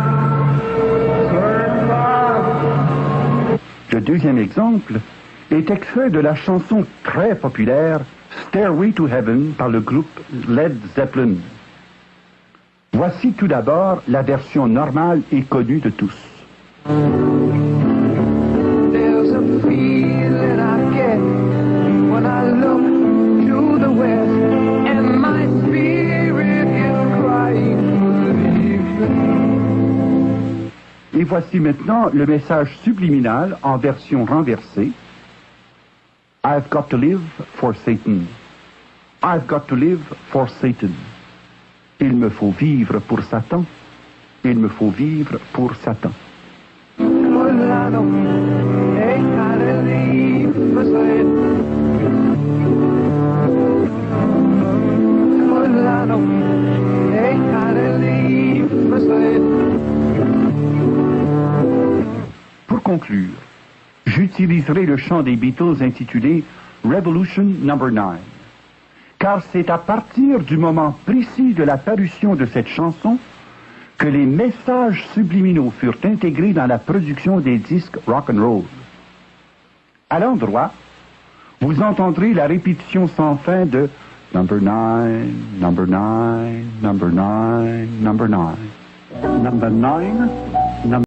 turn back. Le deuxième exemple est extrait de la chanson très populaire Stairway to Heaven par le groupe Led Zeppelin. Voici tout d'abord la version normale et connue de tous. There's a feeling I get when I look to the west and my spirit is crying for leaving. Et voici maintenant le message subliminal en version renversée. I've got to live for Satan. I've got to live for Satan. Il me faut vivre pour Satan. Il me faut vivre pour Satan. Pour conclure, j'utiliserai le chant des Beatles intitulé Revolution No. 9, car c'est à partir du moment précis de la parution de cette chanson que les messages subliminaux furent intégrés dans la production des disques rock and roll. à l'endroit, vous entendrez la répétition sans fin de number 9, number 9, number 9, number 9. Number 9, number